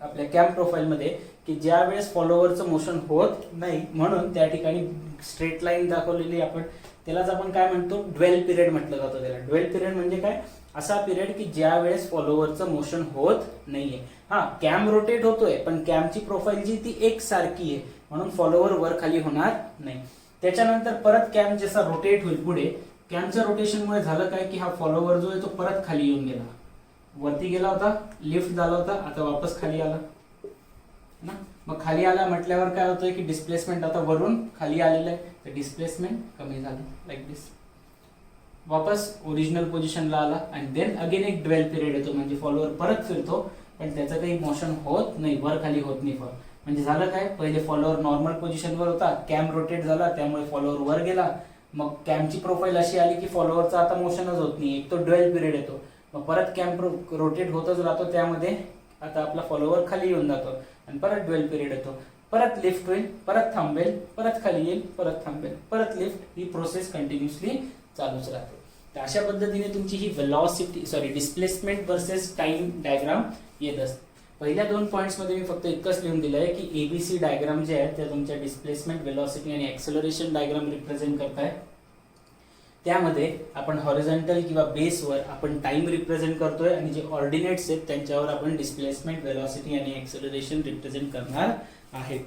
आपल्या कॅम प्रोफाईलमध्ये की ज्या वेळेस फॉलोवरचं मोशन होत नाही, म्हणून त्या ठिकाणी स्ट्रेट लाईन दाखवलेली आपण, त्यालाच आपण काय म्हणतो, ड्वेल पिरियड म्हटलं जातं त्याला. ड्वेल पिरियड म्हणजे काय, असा पिरियड की ज्या वेळेस फॉलोवरचं मोशन होत नाहीये. हा, कॅम रोटेट होतोय पण कॅमची प्रोफाईल जी ती एक सारखी आहे, म्हणून फॉलोवर वर खाली होणार नाही. त्याच्यानंतर परत कॅम जसा रोटेट होईल पुढे, कॅमच्या रोटेशनमुळे झालं काय की हा फॉलोवर जो आहे तो परत खाली येऊन गेला, वरती गेला होता, लिफ्ट झाला होता, आता वापस खाली आला ना. मग खाली आला म्हटल्यावर काय होतंय की डिस्प्लेसमेंट आता वरून खाली आलेलं आहे, तर डिस्प्लेसमेंट कमी झालं लाईक दिस, वापस ओरिजिनल पोझिशनला आला आणि देन अगेन एक ड्वेल पिरियड येतो, म्हणजे फॉलोवर परत फिरतो पण त्याचं काही मोशन होत नाही, वर खाली होत नाही. म्हणजे झालं काय, पहिले फॉलोवर नॉर्मल पोझिशनवर होता, कॅम रोटेट झाला त्यामुळे फॉलोवर वर गेला, मग कॅमची प्रोफाईल अशी आली की फॉलोवरचा आता मोशनच होत नाही, एक तो ड्वेल पिरियड येतो, मग परत कॅम रोटेट होतच राहतो, त्यामध्ये आता आपला फॉलोवर खाली येऊन जातो आणि परत ड्वेल पिरियड येतो, परत लिफ्ट होईल, परत थांबेल, परत खाली येईल, परत थांबेल, परत लिफ्ट, ही प्रोसेस कंटिन्युअसली चालूच राहते. तर अशा पद्धतीने तुमची ही डिस्प्लेसमेंट वर्सेस टाइम डायग्राम येत असते. पहिल्या 2 पॉइंट्स मध्ये मी फक्त इतकंच लिहून दिलं आहे की एबीसी डायग्राम जे आहे ते तुमच्या डिस्प्लेसमेंट, वेलॉसिटी आणि एक्सेलरेशन डायग्राम रिप्रेझेंट करताय. त्यामध्ये आपण हॉरिझॉन्टल किंवा बेसवर आपण टाइम रिप्रेझेंट करतोय आणि जे ऑर्डिनेट्स आहेत त्यांच्यावर आपण डिस्प्लेसमेंट, वेलॉसिटी आणि एक्सेलरेशन रिप्रेझेंट करणार आहेत.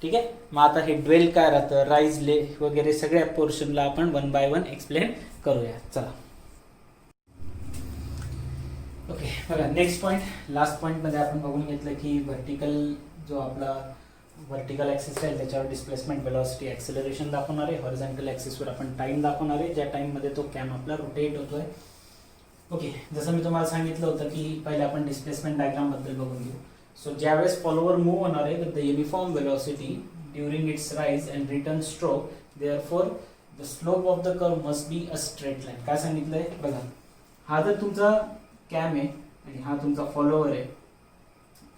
ठीक आहे. मग आता हे ड्वेल काय राहतं, राईज, ले वगैरे सगळ्या पोर्शनला आपण 1 बाय 1 एक्सप्लेन करूया. चला ओके, बघा नेक्स्ट पॉइंट, लास्ट पॉइंट मध्ये आपण बघून घेतलं की व्हर्टिकल जो आपला व्हर्टिकल ऍक्सिस आहे त्याच्यावर डिस्प्लेसमेंट, वेलॉसिटी, एक्सेलरेशन दाखवणार आहे. हॉरिझॉन्टल ऍक्सिसवर आपण टाइम दाखवणार आहे, ज्या टाइम मध्ये तो कॅम आपला रोटेट होतोय. ओके, जसं मी तुम्हाला सांगितलं होतं की पहिले आपण डिस्प्लेसमेंट डायग्राम बद्दल बघून घेऊ. सो ज्यावेळेस फॉलोवर मूव्ह होणार आहे with the uniform velocity during its rise and return stroke, therefore the slope of the curve must be a straight line. काय सांगितलंय बघा, हा जर तुमचा कॅम आहे आणि हा तुमचा फॉलोवर आहे,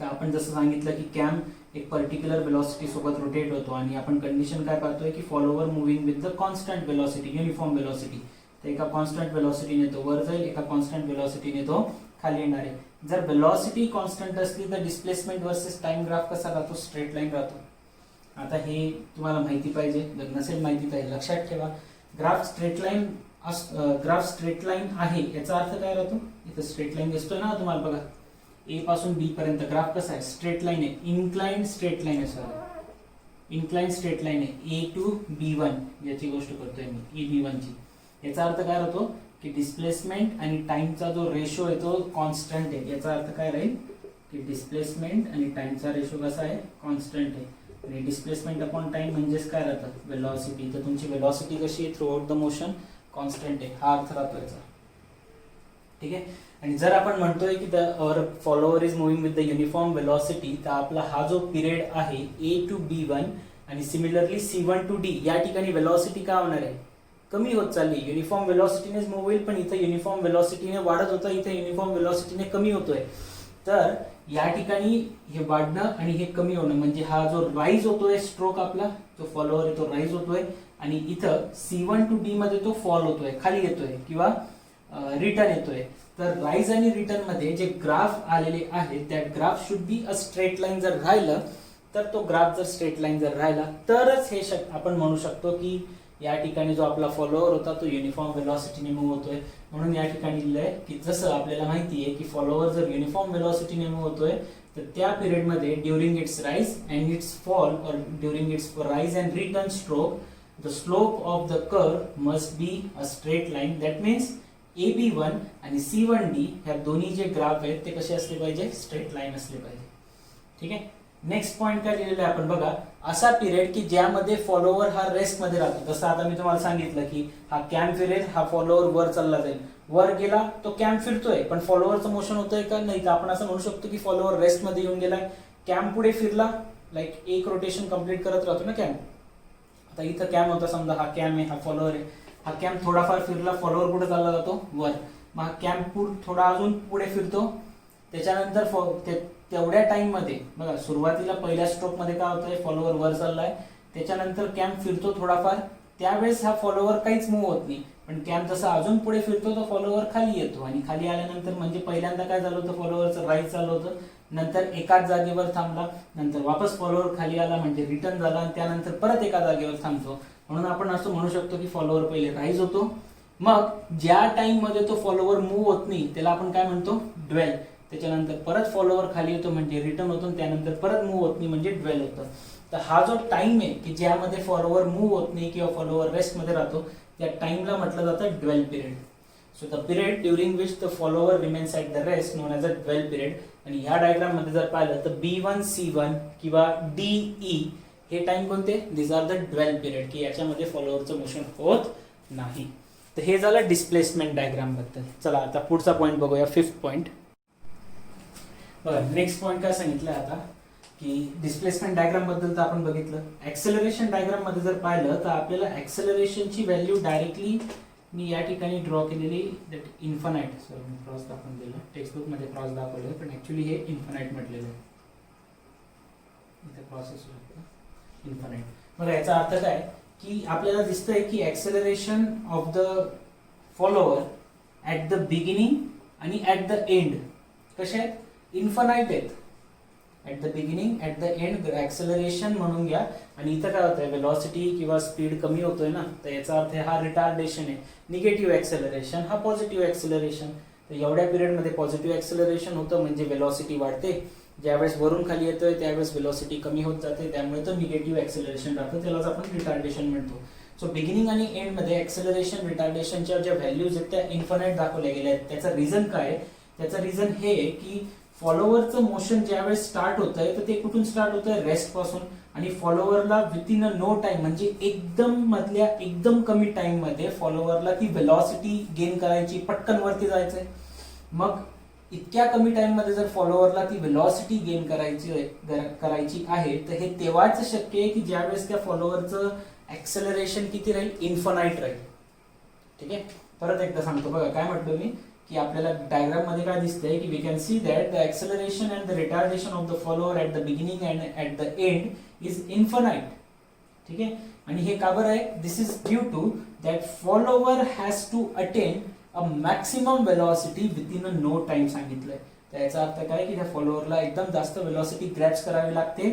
तर आपण जसं सांगितलं की कॅम एक पर्टिक्युलर वेलॉसिटी सोबत रोटेट होतो आणि आपण कंडिशन काय पाहतोय की follower moving with the constant velocity, uniform velocity. तर एका कॉन्स्टंट वेलॉसिटीने तो वर जाईल, एका कॉन्स्टंट वेलॉसिटीने तो खाली येणार आहे. जर वेलॉसिटी कॉन्स्टंट असली तर डिस्प्लेसमेंट वर्सेस टाइम ग्राफ कसा राहतो, स्ट्रेट लाईन राहतो. आता हे तुम्हाला माहिती पाहिजे, जर नसेल माहिती तर लक्षात ठेवा. ग्राफ स्ट्रेट लाईन आहे याचा अर्थ काय राहतो, इथं स्ट्रेट लाईन दिसतोय ना तुम्हाला, बघा ए पासून बी पर्यंत ग्राफ कसा आहे, स्ट्रेट लाईन आहे, इन्क्लाइंड स्ट्रेट लाईन आहे. सॉरी, इन्क्लाइंड स्ट्रेट लाईन आहे, ए टू B1 याची गोष्ट करतोय मी, EB1 ची. याचा अर्थ काय राहतो की डिस्प्लेसमेंट आणि टाइमचा जो रेशो आहे तो कॉन्स्टंट आहे. याचा अर्थ काय राहील की डिस्प्लेसमेंट आणि टाइमचा रेशो कसा आहे, कॉन्स्टंट आहे. आणि डिस्प्लेसमेंट अपॉन टाइम म्हणजेच काय राहतं, वेलॉसिटी. तर तुमची वेलॉसिटी कशी आहे, through out the motion constant आहे, हा अर्थ राहतो याचा. ठीक आहे. आणि जर आपण म्हणतोय की our follower is moving with the uniform velocity, तर आपला हा जो पिरियड आहे A to B1 आणि सिमिलरली C1 to D, या ठिकाणी वेलॉसिटी काय होणार आहे, कमी होत चालली. युनिफॉर्म वेलॉसिटीनेच मूव्ह होईल, पण इथे युनिफॉर्म वेलॉसिटीने वाढत होता, इथे युनिफॉर्म वेलॉसिटीने कमी होतोय. तर या ठिकाणी हे वाढणं आणि हे कमी होणं म्हणजे हा जो राईज होतोय स्ट्रोक, आपला जो फॉलोवर आहे तो राईज होतोय आणि इथं C1 to D मध्ये तो फॉल होतोय, खाली येतोय किंवा रिटर्न येतोय. तर राईज आणि रिटर्न मध्ये जे ग्राफ आलेले आहेत त्या graph should be a straight line. जर राहिलं तर तो ग्राफ जर स्ट्रेट लाईन जर राहिला तरच हे आपण म्हणू शकतो की या ठिकाणी जो आपला फॉलोवर होता तो युनिफॉर्म वेलॉसिटीने मूव्ह होतोय. म्हणून या ठिकाणी लिहिलंय की जसं आपल्याला माहिती आहे की फॉलोवर जर युनिफॉर्म वेलॉसिटीने मूव्ह होतोय तर त्या पिरियड मध्ये during its rise and its fall or during its rise and return stroke the slope of the curve must be a straight line. That means AB1 आणि C1D ह्या दोन्ही जे graph आहेत ते कसे असले पाहिजे, स्ट्रेट लाईन असले पाहिजे. ठीक आहे. नेक्स्ट पॉइंट काय लिहिलेला आहे आपण बघा, असा पिरियड की ज्यामध्ये फॉलोवर हा रेस्ट मध्ये राहतो. जसं आता मी तुम्हाला सांगितलं की हा कॅम फिरेल, हा फॉलोवर वर चालला जाईल, वर गेला तो कॅम फिरतोय पण फॉलोवरचं मोशन होतंय का नाही. तर आपण असं म्हणू शकतो की फॉलोवर रेस्ट मध्ये येऊन गेलाय, कॅम पुढे फिरला, लाईक एक रोटेशन कंप्लीट करत राहतो ना कॅम. आता इथं कॅम होता, समजा हा कॅम आहे, हा फॉलोवर आहे, हा कॅम थोडाफार फिरला, फॉलोवर कुठे चालला जातो, वर. मग हा कॅम थोडा अजून पुढे फिरतो, त्याच्यानंतर तेवढ्या टाइम मध्ये बघा सुरुवातीला पहिल्या स्ट्रोक मध्ये काय होतंय, फॉलोवर वर चाललाय, त्याच्यानंतर कॅम फिरतो थोडाफार, त्यावेळेस हा फॉलोवर काहीच मूव्ह होत नाही. पण कॅम जसा अजून पुढे फिरतो तो फॉलोवर खाली येतो आणि खाली आल्यानंतर म्हणजे पहिल्यांदा काय झालं होतं, फॉलोवरचं राईज चालू होतं, नंतर एकाच जागेवर थांबला, नंतर वापस फॉलोवर खाली आला म्हणजे रिटर्न झाला आणि त्यानंतर परत एका जागेवर थांबतो. म्हणून आपण असं म्हणू शकतो की फॉलोवर पहिले राईज होतो, मग ज्या टाइम मध्ये तो फॉलोवर मूव्ह होत नाही त्याला आपण काय म्हणतो, ड्वेल. त्याच्यानंतर परत फॉलोवर खाली येतो म्हणजे रिटर्न होतो, त्यानंतर परत मूव्ह होत नाही म्हणजे ड्वेल होतं. तर हा जो टाइम आहे की ज्यामध्ये फॉलोवर मूव्ह होत नाही किंवा फॉलोवर रेस्टमध्ये राहतो, त्या टाइमला म्हटलं जातं dwell period. So the period during which the follower remains at the rest known as a dwell period. आणि ह्या डायग्राम मध्ये जर पाहिलं तर B1 C1 किंवा DE हे टाइम कोणते, दिस आर द ड्वेल पिरियड, की याच्यामध्ये फॉलोअरचं मोशन होत नाही. तर हे झालं डिस्प्लेसमेंट डायग्राम बद्दल. चला आता पुढचा पॉईंट बघूया, 5th पॉईंट. बघा नेक्स्ट पॉईंट काय सांगितलंय आता की डिस्प्लेसमेंट डायग्राम बद्दल तर आपण बघितलं. ऍक्सेलरेशन डायग्राम मध्ये जर पाहिलं तर आपल्याला ऍक्सेलरेशनची व्हॅल्यू डायरेक्टली मी या ठिकाणी ड्रॉ केलेली that infinite, sorry me cross दाखवून दिलं, टेक्स्टबुक मध्ये क्रॉस दाखवलं पण ऍक्च्युली हे इन्फानाइट म्हटलेलं आहे, इथे क्रॉस असतो इन्फानाइट. बघा याचा अर्थ काय की आपल्याला दिसतंय की acceleration of the follower at the beginning आणि ऍट द एंड कसे आहेत, इन्फानाइट आहेत. At the beginning at the end acceleration म्हणून घ्या. आणि इथं काय होतंय, वेलॉसिटी किंवा स्पीड कमी होतोय ना, तर याचा अर्थ हा रिटार्डेशन आहे. निगेटिव्ह ऍक्सेलरेशन हा पॉझिटिव्ह ऍक्सेलरेशन. तर एवढ्या पिरियडमध्ये पॉझिटिव्ह ऍक्सेलरेशन होतं म्हणजे वेलॉसिटी वाढते, ज्यावेळेस वरून खाली येतोय त्यावेळेस वेलॉसिटी कमी होत जाते, त्यामुळे तो निगेटिव्ह ऍक्सेलरेशन राहतं, त्यालाच आपण रिटार्डेशन म्हणतो. सो बिगिनिंग आणि एंड मध्ये ऍक्सेलरेशन रिटार्डेशनच्या ज्या व्हॅल्यूज आहेत त्या इन्फानाइट दाखवल्या गेल्या आहेत. त्याचं रिझन काय आहे, त्याचं रिझन हे आहे की फॉलोअरचं मोशन ज्यावेळेस स्टार्ट होतंय तर ते कुठून स्टार्ट होतंय, रेस्ट पासून. आणि फॉलोअरला विथिन अ नो टाइम म्हणजे एकदम कमी टाइम मध्ये फॉलोअरला ती वेलॉसिटी गेन करायची, पटकन वरती जायचंय. मग इतक्या कमी टाइम मध्ये जर फॉलोअरला ती वेलॉसिटी गेन करायची आहे तर हे तेव्हाच शक्य आहे की ज्यावेळेस त्या फॉलोअरचं ऍक्सेलरेशन किती राहील, इन्फानाइट राहील. ठीक आहे, परत एकदा सांगतो बघा काय म्हटलं मी की आपल्याला डायग्राम मध्ये काय दिसतंय की we can see that the acceleration and the retardation of the follower at the beginning and at the end is infinite. ठीक आहे, आणि हे का बरं आहे, this is due to that follower has to attain a maximum velocity within a no time सांगितलंय. तर याचा अर्थ काय की त्या फॉलोअरला एकदम जास्त वेलॉसिटी ग्रॅब्स करावी लागते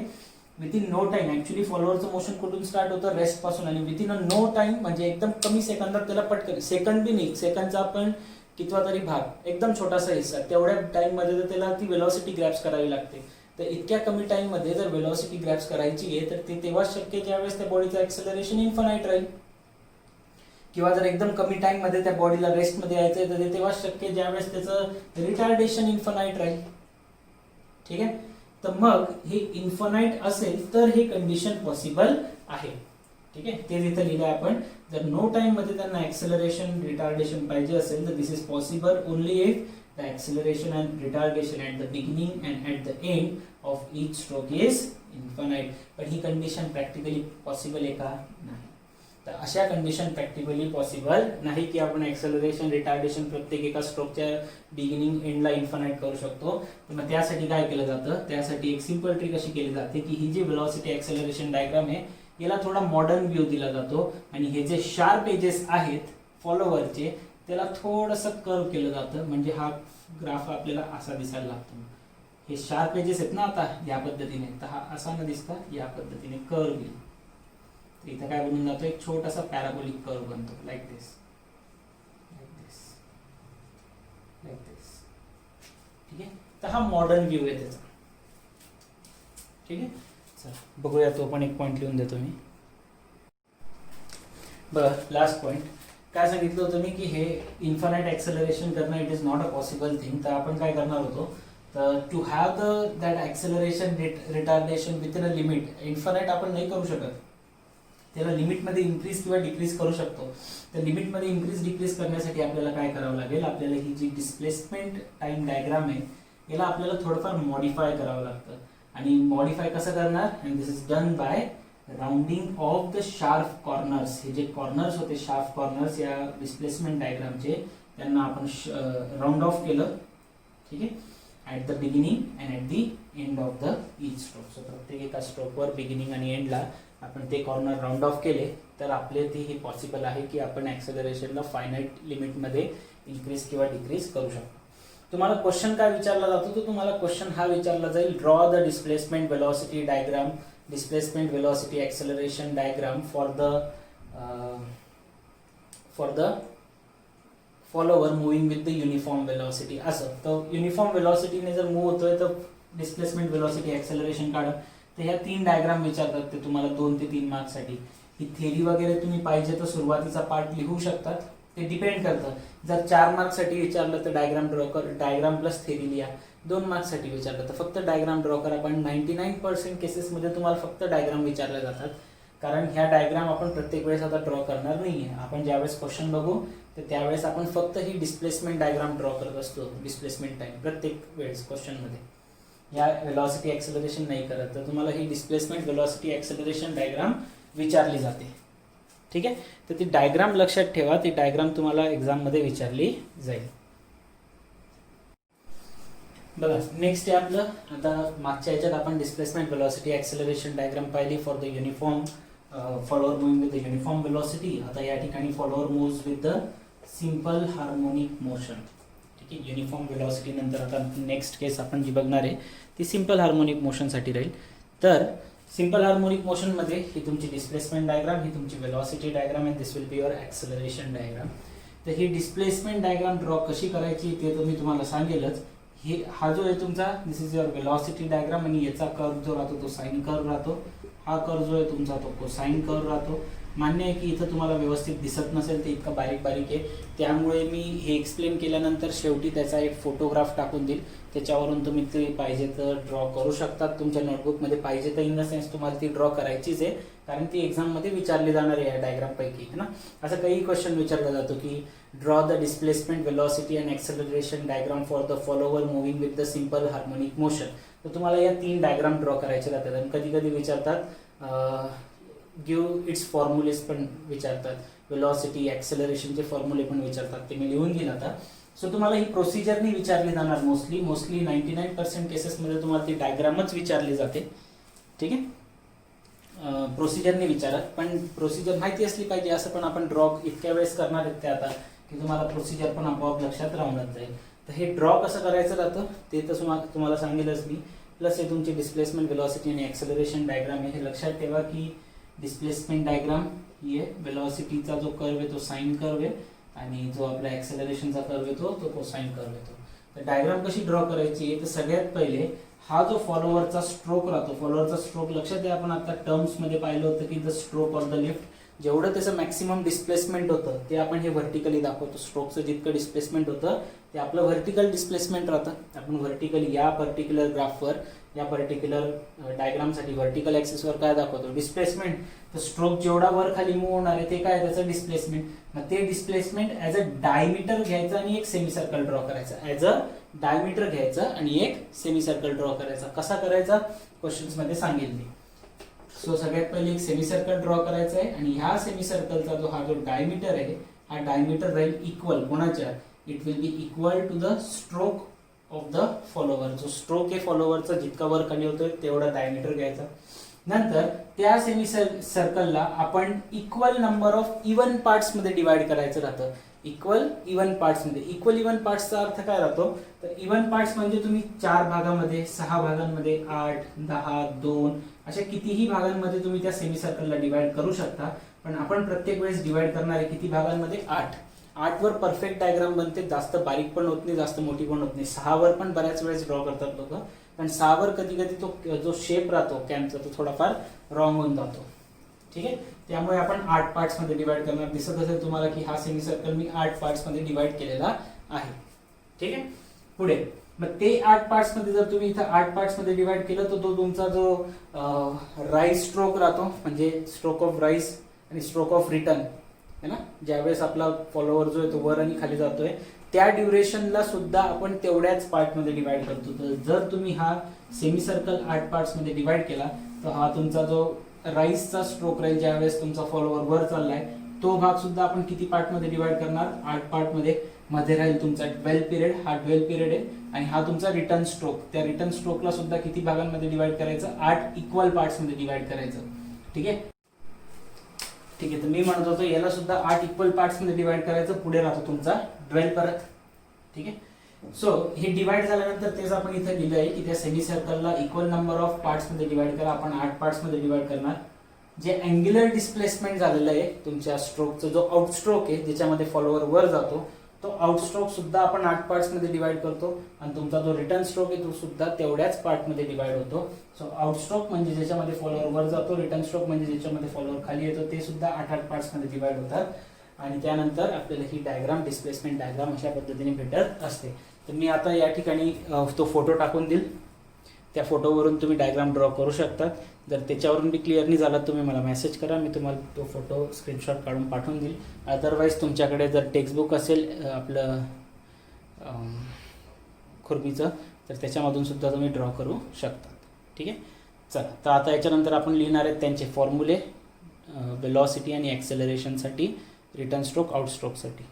विथिन नो टाइम. ऍक्च्युली फॉलोअरचं मोशन कुठून स्टार्ट होतं, रेस्ट पासून, आणि विथिन अ नो टाइम म्हणजे एकदम कमी सेकंदात त्याला पटकन, सेकंड बी नाही, सेकंडचा आपण कितवा तरी भाग, एकदम छोटासा हिस्सा, तेवढ्या टाइम मध्ये तर त्याला ती वेलॉसिटी ग्रॅब्स करावी लागते. तर इतक्या कमी टाइम मध्ये जर वेलॉसिटी ग्रॅब्स करायची आहे तर ते तेव्हाच शक्य ज्यावेळेस त्या बॉडीचं ऍक्सेलरेशन इन्फानाइट राहील. किंवा जर एकदम कमी टाइम मध्ये त्या बॉडीला रेस्ट मध्ये यायचंय तर ते तेव्हाच शक्य ज्यावेळेस त्याचं रिटार्डेशन इन्फानाइट राहील. ठीक आहे, तर मग हे इन्फानाइट असेल तर हे कंडिशन पॉसिबल आहे. ठीक आहे, ते तिथे लिहिलं आपण. जर नो टाइम मध्ये त्यांना ऍक्सेलरेशन रिटार्डेशन पाहिजे असेल तर this is possible only if the acceleration and retardation at the beginning and at the end of each stroke is infinite. पण ही कंडिशन प्रॅक्टिकली पॉसिबल आहे का, नाही. तर अशा कंडिशन प्रॅक्टिकली पॉसिबल नाही की आपण ऍक्सेलरेशन रिटार्डेशन प्रत्येक एका स्ट्रोकच्या बिगिनिंग एंडला इन्फानाइट करू शकतो. तर मग त्यासाठी काय केलं जातं, त्यासाठी एक सिंपल ट्रिक अशी केली जाते की ही जी वेलॉसिटी ऍक्सेलरेशन डायग्राम आहे याला थोडा मॉडर्न व्ह्यू दिला जातो आणि हे जे शार्प एजेस आहेत फॉलोअरचे त्याला थोडंसं कर्व केलं जातं, म्हणजे हा ग्राफ आपल्याला असा दिसायला लागतो. हे शार्प एजेस आहेत ना आता या पद्धतीने, तर हा असा न दिसता या पद्धतीने कर्व येईल. तर इथं काय बनून जातो, एक छोटासा पॅराबोलिक कर्व बनतो, like this, like this, like this. ठीक आहे, तर हा मॉडर्न व्ह्यू आहे त्याचा. ठीक आहे, चला बघूया, तो पण एक पॉईंट लिहून देतो मी. बरं, लास्ट पॉईंट काय सांगितलं होतं मी की हे इन्फानाइट ऍक्सेलरेशन करणं it is not a possible thing. तर आपण काय करणार होतो, तर to have that acceleration retardation within a limit, infinite आपण नाही करू शकत, त्याला लिमिटमध्ये इन्क्रीज किंवा डिक्रीज करू शकतो. तर लिमिटमध्ये इन्क्रीज डिक्रीज करण्यासाठी आपल्याला काय करावं लागेल, आपल्याला ही जी डिस्प्लेसमेंट टाइम डायग्राम आहे याला आपल्याला थोडंफार मॉडिफाय करावं लागतं. आणि मॉडिफाय कसं करणार, and this is done by rounding off the sharp corners. हे जे कॉर्नर्स होते शार्प कॉर्नर्स या डिस्प्लेसमेंट डायग्रामचे, त्यांना आपण राउंड ऑफ केलं. ठीक आहे, at the beginning and at the end of the each stroke. So प्रत्येक एका स्ट्रोकवर बिगिनिंग आणि एंडला आपण ते कॉर्नर राउंड ऑफ केले तर आपले ते हे पॉसिबल आहे की आपण ऍक्सेलरेशनला फायनाईट लिमिटमध्ये इन्क्रीज किंवा डिक्रीज करू शकतो. तुम्हाला क्वेश्चन काय विचारला जातो, तो तुम्हाला क्वेश्चन हा विचारला जाईल, draw the displacement velocity diagram, displacement velocity acceleration diagram for the follower moving with the uniform velocity असं. तर युनिफॉर्म वेलॉसिटीने जर मूव्ह होतोय तर डिस्प्लेसमेंट वेलॉसिटी ऍक्सेलरेशन काढा. तर ह्या 3 डायग्राम विचारतात ते तुम्हाला 2 ते 3 मार्क्ससाठी. ही थेरी वगैरे तुम्ही पाहिजे तर सुरुवातीचा पार्ट लिहू शकतात, ते डिपेंड करतं. जर 4 मार्क्ससाठी विचारलं तर डायग्राम ड्रॉ कर, डायग्राम प्लस थेरी लिहा. 2 मार्क्ससाठी विचारलं तर फक्त डायग्राम ड्रॉ करा. पण 99% केसेसमध्ये तुम्हाला फक्त डायग्राम विचारले जातात, कारण ह्या डायग्राम आपण प्रत्येक वेळेस आता ड्रॉ करणार नाहीये. आपण ज्यावेळेस क्वेश्चन बघू तर त्यावेळेस आपण फक्त ही डिस्प्लेसमेंट डायग्राम ड्रॉ करत असतो. डिस्प्लेसमेंट टाइम प्रत्येक वेळेस क्वेश्चनमध्ये या वेलॉसिटी ऍक्सेलरेशन नाही करत. तर तुम्हाला ही डिस्प्लेसमेंट वेलॉसिटी ऍक्सेलरेशन डायग्राम विचारली जाते. ठीक आहे, तर ती डायग्राम लक्षात ठेवा. ती डायग्राम तुम्हाला एक्झाम मध्ये विचारली जाईल. बघा नेक्स्ट आहे आपलं, आता मागच्या याच्यात आपण डिस्प्लेसमेंट वेलॉसिटी ऍक्सेलरेशन डायग्राम पाहिली for the uniform follower moving with the uniform velocity. आता या ठिकाणी follower moves with the simple harmonic motion. ठीक आहे, युनिफॉर्म वेलॉसिटी नंतर आता नेक्स्ट केस आपण जी बघणार आहे ती सिंपल हार्मोनिक मोशन साठी राहील. तर सिंपल हार्मोनिक मोशन मध्ये ही तुमची डिस्प्लेसमेंट डायग्राम, ही तुमची velocity diagram and this will be your acceleration diagram. तर ही डिस्प्लेसमेंट डायग्राम ड्रॉ कशी करायची ते तर मी तुम्हाला सांगेलच. हे हा जो आहे तुमचा दिस इज युअर वेलॉसिटी डायग्राम आणि याचा कर्व जो राहतो तो साइन कर्व राहतो. हा कर्व जो आहे तुमचा तो कोसाइन कर्व राहतो. मान्य आहे की इथं तुम्हाला व्यवस्थित दिसत नसेल, ते इतका बारीक बारीक आहे, त्यामुळे मी हे एक्सप्लेन केल्यानंतर शेवटी त्याचा एक फोटोग्राफ टाकून देईल. त्याच्यावरून तुम्ही ते पाहिजे तर ड्रॉ करू शकतात तुमच्या नोटबुकमध्ये. पाहिजे तर इन द सेन्स तुम्हाला ती ड्रॉ करायचीच आहे, कारण ती एक्झाममध्ये विचारली जाणार आहे या डायग्राम पैकी, है ना. असं काही क्वेश्चन विचारला जातो की draw the displacement velocity and acceleration diagram for the follower moving with the simple harmonic motion. तर तुम्हाला या 3 डायग्राम ड्रॉ करायचे राहतात. आणि कधी कधी विचारतात गिव्ह इट्स फॉर्म्युलेस पण विचारतात, वेलॉसिटी ऍक्सेलरेशनचे फॉर्म्युले पण विचारतात. ते मी लिहून घेईल आता. सो तुम्हाला ही प्रोसिजरनी विचारली जाणार मोस्टली 99% केसेसमध्ये तुम्हाला ती डायग्रामच विचारली जाते. ठीक आहे, प्रोसिजरने विचारत, पण प्रोसिजर माहिती असली पाहिजे. असं पण आपण ड्रॉ इतक्या वेळेस करणार आहेत ते आता की तुम्हाला प्रोसिजर पण आपोआप लक्षात राहून जाईल. तर हे ड्रॉ कसं करायचं राहतं ते तर तुम्हाला सांगेलच मी. प्लस हे तुमची डिस्प्लेसमेंट वेलॉसिटी आणि ऍक्सेलरेशन डायग्राम आहे. हे लक्षात ठेवा की डिस्प्लेसमेंट डायग्राम ही आहे, वेलॉसिटीचा जो कर्व आहे तो साइन कर्व आहे आणि जो आपला ऍक्सेलरेशनचा कर्व येतो तो कोसाइन कर्व येतो. तर डायग्राम कशी ड्रॉ करायची तर सगळ्यात पहिले हा जो फॉलोअरचा स्ट्रोक राहतो, फॉलोअरचा स्ट्रोक लक्षात आहे, आपण आता टर्म्स मध्ये पाहिलं होतं की the stroke of the lift, जेवढं त्याचं मॅक्सिमम डिस्प्लेसमेंट होतं ते आपण हे व्हर्टिकली दाखवतो. स्ट्रोकचं जितकं डिस्प्लेसमेंट होतं ते आपलं व्हर्टिकल डिस्प्लेसमेंट राहतं. आपण व्हर्टिकली या पर्टिक्युलर ग्राफवर, या पर्टिक्युलर डायग्रामसाठी व्हर्टिकल ऍक्सिसवर काय दाखवतो, डिस्प्लेसमेंट. तर स्ट्रोक जेवढा वर खाली मूव्ह होणार आहे ते काय त्याचं डिस्प्लेसमेंट. मग ते डिस्प्लेसमेंट ऍज अ डायमीटर घ्यायचं आणि एक सेमी सर्कल ड्रॉ करायचा. ऍज अ डायमीटर घ्यायचं आणि एक सेमी सर्कल ड्रॉ करायचा. कसा करायचा क्वेश्चन्स मध्ये सांगेल मी. सो सगळ्यात पहिले एक सेमी सर्कल ड्रॉ करायचा आहे आणि ह्या सेमी सर्कलचा जो डायमीटर आहे हा डायमीटर राहील इक्वल कोणाच्या, it will be equal to the stroke of the follower. जो स्ट्रोक आहे फॉलोवरचा जितका वर खाली होतोय तेवढा डायमीटर घ्यायचा. नंतर त्या सेमी सर्कलला आपण equal number of even parts मध्ये डिवाइड करायचं राहतं. इक्वल इवन पार्ट्स मध्ये. इक्वल इवन पार्ट्सचा अर्थ काय राहतो तर इवन पार्ट्स म्हणजे तुम्ही 4 भागामध्ये, 6 भागांमध्ये, 8, 10, 2 अशा कितीही भागांमध्ये तुम्ही त्या सेमी सर्कलला डिवाइड करू शकता. पण आपण प्रत्येक वेळेस डिवाइड करणार आहे किती भागांमध्ये, 8. 8 वर परफेक्ट डायग्राम बनते, जास्त बारीक पण होत नाही, जास्त मोठी पण होत नाही. 6 वर पण बऱ्याच वेळेस ड्रॉ करतात लोक, पण 6 वर कधी कधी तो जो शेप राहतो कॅम्पचा तो थोडाफार रॉंग होऊन जातो. ठीक आहे, त्यामुळे आपण 8 पार्ट्स मध्ये डिवाइड करणार. दिसत असेल तुम्हाला की हा सेमी सर्कल मी 8 पार्ट्स मध्ये डिवाइड केलेला आहे. ठीक आहे, पुढे मग ते 8 पार्ट्स मध्ये जर तुम्ही इथं 8 पार्ट्स मध्ये डिवाइड केलं तर तो तुमचा जो राईज स्ट्रोक राहतो, म्हणजे स्ट्रोक ऑफ राईज आणि स्ट्रोक ऑफ रिटर्न है ना, ज्यावेळेस आपला फॉलोअर जो आहे तो वर आणि खाली जातोय त्या ड्युरेशनला सुद्धा आपण तेवढ्याच पार्ट मध्ये डिवाइड करतो. तर जर तुम्ही हा सेमी सर्कल 8 पार्ट्स मध्ये डिवाइड केला तर हा तुमचा जो राईजचा स्ट्रोक राहील, ज्यावेळेस तुमचा फॉलोअर वर चाललाय तो भाग सुद्धा आपण किती पार्ट मध्ये डिवाइड करणार, 8 पार्ट मध्ये राहील तुमचा 12 पिरियड. हा 12 पिरियड आहे. आणि हा तुमचा रिटर्न स्ट्रोक, त्या रिटर्न स्ट्रोकला सुद्धा किती भागांमध्ये डिवाइड करायचं, 8 इक्वल पार्ट्स मध्ये डिवाइड करायचं. ठीक आहे, ठीक आहे. तर मी म्हणत होतो याला सुद्धा 8 इक्वल पार्ट्स मध्ये डिवाइड करायचं. पुढे राहतो तुमचा 12 परत. ठीक आहे, सो हे डिवाइड झाल्यानंतर तेच आपण इथे लिहिलं आहे की त्या सेमी सर्कलला इक्वल नंबर ऑफ पार्ट्स मध्ये डिवाइड करा. आपण 8 पार्ट्स मध्ये डिवाइड करणार. जे अँग्युलर डिस्प्लेसमेंट झालेलं आहे तुमच्या स्ट्रोकचा जो आउट स्ट्रोक आहे ज्याच्यामध्ये फॉलोअर वर जातो तो आउटस्ट्रोक सुद्धा आपण 8 पार्ट्समध्ये डिवाइड करतो आणि तुमचा जो रिटर्न स्ट्रोक आहे तो सुद्धा तेवढ्याच पार्टमध्ये डिवाइड होतो. सो आउटस्ट्रोक म्हणजे ज्याच्यामध्ये फॉलोअर वर जातो, रिटर्न स्ट्रोक म्हणजे ज्याच्यामध्ये फॉलोअर खाली येतो, ते सुद्धा 8 पार्ट्समध्ये डिवाइड होतात. आणि त्यानंतर आपल्याला ही डायग्राम, डिस्प्लेसमेंट डायग्राम अशा पद्धतीने भेटत असते. तर मी आता या ठिकाणी तो फोटो टाकून देईल, त्या फोटोवरून तुम्ही डायग्राम ड्रॉ करू शकता. जर त्याच्यावरून बी क्लिअर नाही झाला तुम्ही मला मेसेज करा, मी तुम्हाला तो फोटो स्क्रीनशॉट काढून पाठवून देईल. अदरवाईज तुमच्याकडे जर टेक्स्टबुक असेल आपलं खुर्मीचं, तर त्याच्यामधून सुद्धा तुम्ही ड्रॉ करू शकता. ठीक आहे, चला. तर आता याच्यानंतर आपण लिहिणार आहेत त्यांचे फॉर्म्युले वेलॉसिटी आणि ॲक्सेलरेशनसाठी, रिटर्न स्ट्रोक, आउटस्ट्रोकसाठी.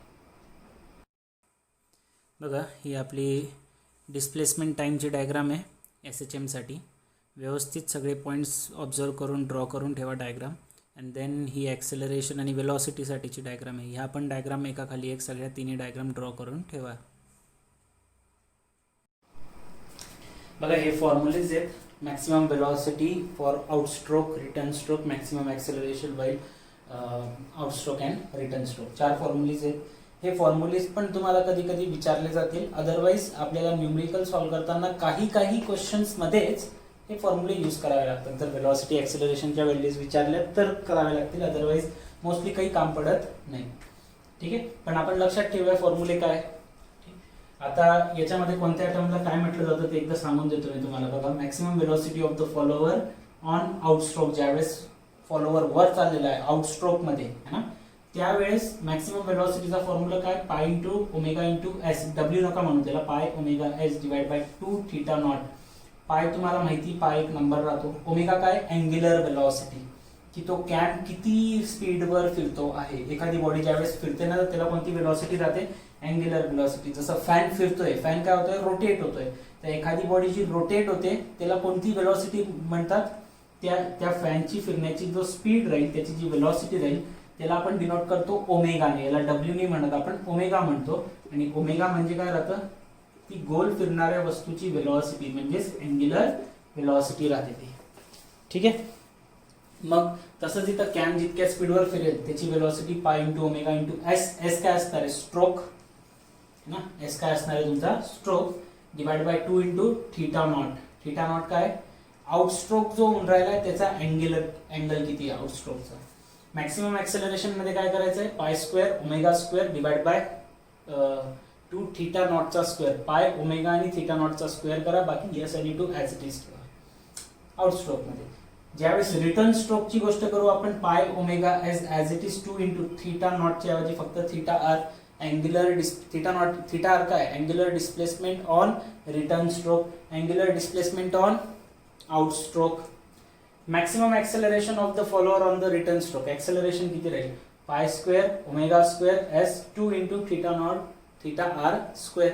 बघा, ही आपली डिस्प्लेसमेंट टाईमची डायग्राम आहे SHMसाठी. व्यवस्थित सगळे पॉईंट्स ऑब्झर्व करून ड्रॉ करून ठेवा डायग्राम. अँड देन ही ॲक्सेलरेशन आणि वेलॉसिटीसाठीची डायग्राम आहे. ह्या पण डायग्राम एकाखाली एक सगळ्या तिन्ही डायग्राम ड्रॉ करून ठेवा. बघा, हे फॉर्म्युलेज आहेत. Maximum velocity for outstroke, return stroke, maximum acceleration while outstroke and return stroke. 4 formulas आहेत. हे फॉर्म्युलेज पण तुम्हाला कधी कधी विचारले जातील. अदरवाईज आपल्याला न्यूमेरिकल सॉल्व करताना काही क्वेश्चन्समध्येच हे फॉर्म्युले यूज करावे लागतात. जर वेलॉसिटी ॲक्सेलरेशनच्या व्हॅल्यूज विचारल्या तर करावे लागतील, अदरवाईज मोस्टली काही काम पडत नाही. ठीक आहे, पण आपण लक्षात ठेवूया फॉर्म्युले काय. आता याच्यामध्ये कोणत्या टर्मला काय म्हटलं जातं ते एकदा सांगून देतो मी तुम्हाला. बघा, maximum velocity of the follower on outstroke, ज्यावेळेस फॉलोअर वर चाललेला आहे आउटस्ट्रोकमध्ये है ना, त्यावेळेस मॅक्सिमम वेलॉसिटीचा फॉर्म्युला काय, pi into omega into S. W नका म्हणून त्याला, पाय omega S divide by 2 theta naught. पाय तुम्हाला माहिती, पाय एक नंबर राहतो. ओमेगा काय, अँग्युलर वेलॉसिटी, की तो कॅम किती स्पीडवर फिरतो आहे. एखादी बॉडी ज्यावेळेस फिरते ना, तर त्याला कोणती वेलॉसिटी राहते, अँग्युलर वेलॉसिटी. जसं फॅन फिरतोय, फॅन काय होतोय, रोटेट होतोय. तर एखादी बॉडी जी रोटेट होते त्याला कोणती वेलॉसिटी म्हणतात, त्या फॅनची फिरण्याची जो स्पीड राहील, त्याची जी वेलॉसिटी राहील, त्याला आपण डिनोट करतो ओमेगाने. याला डब्ल्यू नाही म्हणत आपण, ओमेगा म्हणतो. आणि ओमेगा म्हणजे काय राहतं, ती गोल फिरणाऱ्या वस्तूची वेलॉसिटी म्हणजेच अँग्युलर वेलॉसिटी राहते ती. ठीक आहे, मग तसंच इथं कॅम जितक्या स्पीडवर फिरेल त्याची velocity pi into omega into S. S काय असणार आहे, स्ट्रोक ना. एस काय असणार आहे तुमचा, stroke, divide by 2 into theta nought. Theta naught काय, आउटस्ट्रोक जो होऊन राहिला आहे त्याचा अँगल किती आहे आउटस्ट्रोकचा. मॅक्सिमम ॲक्सेलरेशन मध्ये काय करायचं आहे, pi square omega square divide by 2 theta नॉटचा स्क्वेअर. पाय ओमेगा आणि थीटा नॉटचा स्क्वेअर करा, बाकी एस आणि 2 ॲज इट इज ठेवा आउटस्ट्रोक मध्ये. ज्यावेळेस रिटर्न स्ट्रोकची गोष्ट करू आपण, pi omega S as it is 2 into theta नॉटच्या ऐवजी फक्त theta R. Angular theta nought, theta R काय, angular displacement on return stroke, angular displacement on outstroke. Maximum acceleration of the follower on the return stroke. Acceleration किती राहील, pi square omega square S 2 into theta nought theta R square.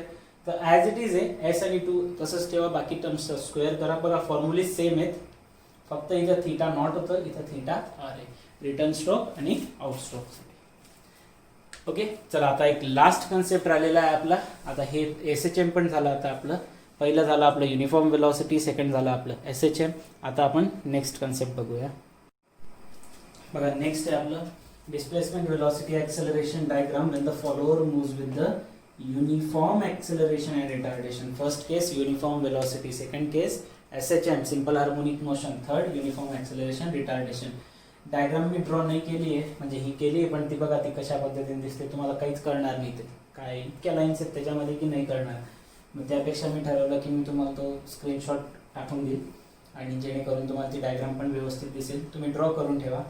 तर as it is आहे, S आणि 2 तसंच ठेवा, बाकी terms square करा. बघा, फॉर्म्युले सेम आहेत, फक्त इथं थीटा नॉट होतं, इथं थीटा आर आहे रिटर्न स्ट्रोक आणि आउटस्ट्रोकसाठी. ओके, चला. आता एक लास्ट कन्सेप्ट राहिलेला आहे आपला. आता हे SHM पण झालं. आता आपलं पहिलं झालं आपलं युनिफॉर्म वेलॉसिटी, सेकंड झालं आपलं SHM. आता आपण नेक्स्ट कन्सेप्ट बघूया. बघा, नेक्स्ट आहे आपलं displacement velocity acceleration diagram when the follower moves with the uniform acceleration and retardation. First case uniform velocity, second case SHM simple harmonic motion, third uniform acceleration retardation. Diagram me draw नाही केली आहे, म्हणजे ही केली आहे, पण ती बघा ती कशा पद्धतीने दिसते तुम्हाला काहीच कळणार नाही. ते काय इतक्या लाईन्स आहेत त्याच्यामध्ये की नाही कळणार. मग त्यापेक्षा मी ठरवलं की मी तुम्हाला तो स्क्रीनशॉट टाकून देईल आणि जेणेकरून तुम्हाला ती डायग्राम पण व्यवस्थित दिसेल. तुम्ही ड्रॉ करून ठेवा.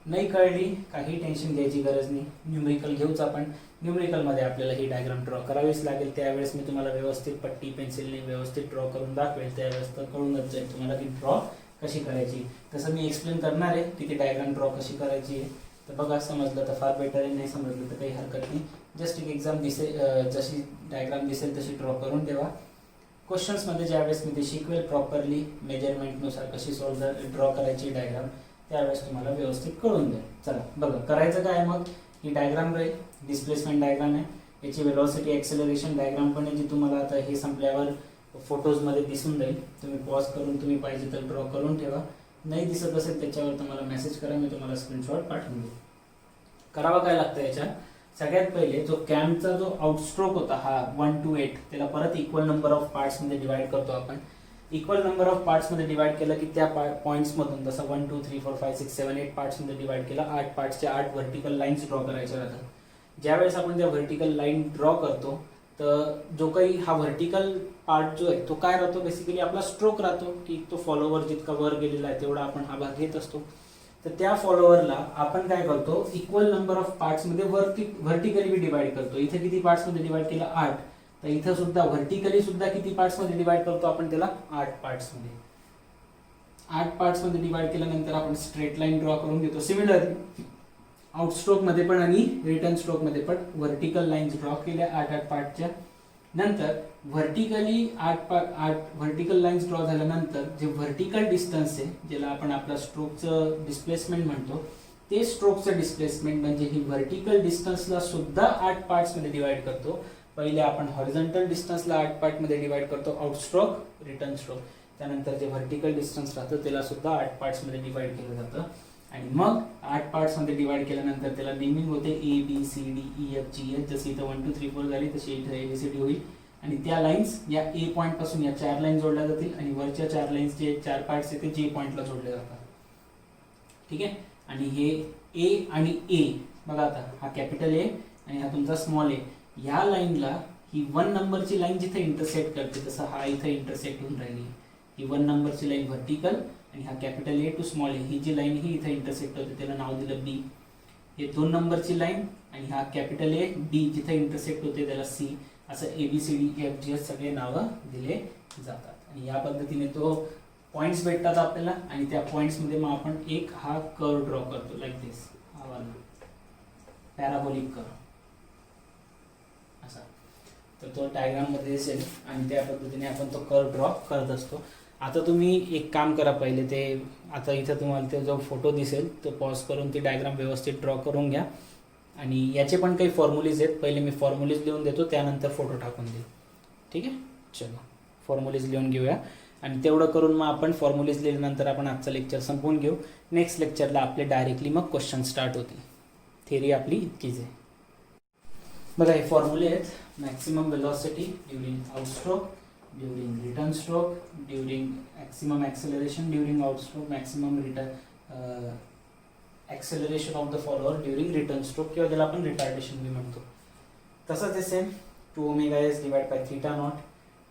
नाही कळली काही टेन्शन घ्यायची गरज नाही, न्यूमेरिकल घेऊच आपण. न्यूमेरिकलमध्ये आपल्याला ही डायग्राम ड्रॉ करावीच लागेल. त्यावेळेस मी तुम्हाला व्यवस्थित पट्टी पेन्सिलने व्यवस्थित ड्रॉ करून दाखवेल. त्यावेळेस तर कळूनच जाईल तुम्हाला की ड्रॉ कशी करायची. तसं मी एक्सप्लेन करणार आहे की ती डायग्राम ड्रॉ कशी करायची आहे. तर बघा, समजलं तर फार बेटर आहे, नाही समजलं तर काही हरकत नाही. जस्ट एक एक्झाम दिसेल, जशी डायग्राम दिसेल तशी ड्रॉ करून ठेवा. क्वेश्चन्समध्ये ज्यावेळेस मी ते शिकवेल प्रॉपरली मेजरमेंटनुसार कशी ड्रॉ करायची डायग्राम, त्यावेळेस तुम्हाला व्यवस्थित कळून जाईल. चला बघा, करायचं काय मग. ही डायग्राम राहील, डिस्प्लेसमेंट डायग्राम आहे. याची वेलॉसिटी ॲक्सेलरेशन डायग्राम पण आहे, जी तुम्हाला आता हे संपल्यावर फोटोजमध्ये दिसून जाईल. तुम्ही पॉज करून तुम्ही पाहिजे तर ड्रॉ करून ठेवा. नाही दिसत असेल त्याच्यावर तुम्हाला मेसेज करा, मी तुम्हाला स्क्रीनशॉट पाठवून देईल. करावं काय लागतं याच्यात, सगळ्यात पहिले जो कॅमचा जो आउटस्ट्रोक होता हा 1 to 8 त्याला परत इक्वल नंबर ऑफ पार्ट्स मध्ये डिवाइड करतो आपण. इक्वल नंबर ऑफ पार्ट्स मध्ये डिवाइड केलं की त्या पॉइंट्स मधून जसं 1 2 3 4 5 6 7 8 पार्ट्स मध्ये डिवाइड केला, 8 पार्ट्सच्या 8 व्हर्टिकल लाईन्स ड्रॉ करायच्या राहतात. ज्यावेळेस आपण त्या व्हर्टिकल लाईन ड्रॉ करतो तर जो काही हा व्हर्टिकल पार्ट जो आहे तो काय राहतो, बेसिकली आपला स्ट्रोक राहतो की तो फॉलोवर जितका वर गेलेला आहे तेवढा आपण हा भाग घेत असतो. तर त्या फॉलोअरला आपण काय करतो, इक्वल नंबर ऑफ पार्ट्स मध्ये व्हर्टिकली डिवाइड करतो. इथे किती पार्ट्स मध्ये डिवाइड केला, 8. तर इथं सुद्धा व्हर्टिकली सुद्धा किती पार्ट्स मध्ये डिवाइड करतो आपण त्याला, 8 पार्ट्स मध्ये. 8 पार्ट्स मध्ये डिवाइड केल्यानंतर आपण स्ट्रेट लाईन ड्रॉ करून घेतो. सिमिलरली आउटस्ट्रोक मध्ये पण आणि रिटर्न स्ट्रोक मध्ये पण व्हर्टिकल लाईन्स ड्रॉ केल्या 8 पार्टच्या. नंतर व्हर्टिकली 8 व्हर्टिकल लाईन्स ड्रॉ झाल्यानंतर जे व्हर्टिकल डिस्टन्स आहे, ज्याला आपण आपला स्ट्रोकचं डिस्प्लेसमेंट म्हणतो, ते स्ट्रोकचं डिस्प्लेसमेंट म्हणजे ही व्हर्टिकल डिस्टन्सला सुद्धा 8 पार्ट्स मध्ये डिवाइड करतो. पहिले आपण हॉरिझॉन्टल डिस्टन्सला 8 पार्ट मध्ये डिवाइड करतो, आउटस्ट्रोक, रिटर्न स्ट्रोक. त्यानंतर जे व्हर्टिकल डिस्टन्स राहतं त्याला सुद्धा 8 पार्ट्स मध्ये डिवाइड केलं जातं. आणि मग 8 पार्ट्स मध्ये डिवाइड केल्यानंतर त्याला नेमिंग होते ABCDEFGH. जशी इथं 1 2 3 4 झाली तशी इथं ABCD होईल. आणि त्या लाईन्स या A पॉइंट पासून या 4 लाईन जोडल्या जातील आणि वरच्या 4 लाईन्स जे 4 पार्ट्स आहेत ते J पॉइंटला जोडले जातात. ठीक आहे. आणि हे A आणि A बघा, आता हा कॅपिटल A आणि हा तुमचा स्मॉल A, या लाईनला ही 1 नंबरची लाईन जिथे इंटरसेक्ट करते तसं हा इथं इंटरसेक्ट होऊन राहिली. ही 1 नंबरची लाईन व्हर्टिकल आणि हा capital A to small A, ही जी लाईन ही इथे इंटरसेक्ट होते त्याला नाव दिलं B. हे 2 नंबरची लाईन आणि हा कॅपिटल A D जिथे इंटरसेक्ट होते त्याला C. असं ABCDEFG सगळे नावं दिले जातात. आणि या पद्धतीने तो पॉइंट्स भेटतात आपल्याला आणि त्या पॉइंट्स मध्ये मग आपण एक हा कर्व ड्रॉ करतो, लाईक दिस, हा वाला पॅराबोलिक कर्व असा. तर तो डायग्राम मध्ये दिसेल आणि त्या पद्धतीने आपण तो कर्व ड्रॉ करत असतो. आता तुम्ही एक काम करा, पहिले ते आता इथं तुम्हाला ते जो फोटो दिसेल तो पॉज करून ती डायग्राम व्यवस्थित ड्रॉ करून घ्या. आणि याचे पण काही फॉर्म्युलीज आहेत, पहिले मी फॉर्म्युलीज लिहून देतो त्यानंतर फोटो टाकून देऊ. ठीक आहे, चलो फॉर्म्युलीज लिहून घेऊया. आणि तेवढं करून मग आपण फॉर्म्युलीज लिहिल्यानंतर आपण आजचं लेक्चर संपवून घेऊ. नेक्स्ट लेक्चरला आपले डायरेक्टली मग क्वेश्चन स्टार्ट होतील. थिअरी आपली इतकीच आहे. बघा हे फॉर्म्युले आहेत, maximum velocity during outstroke, during return stroke, during maximum acceleration during outstroke, maximum return acceleration of the follower during return stroke, किंवा ज्याला आपण रिटार्डेशन बी म्हणतो. तसंच आहे same 2ωs divide by theta nought,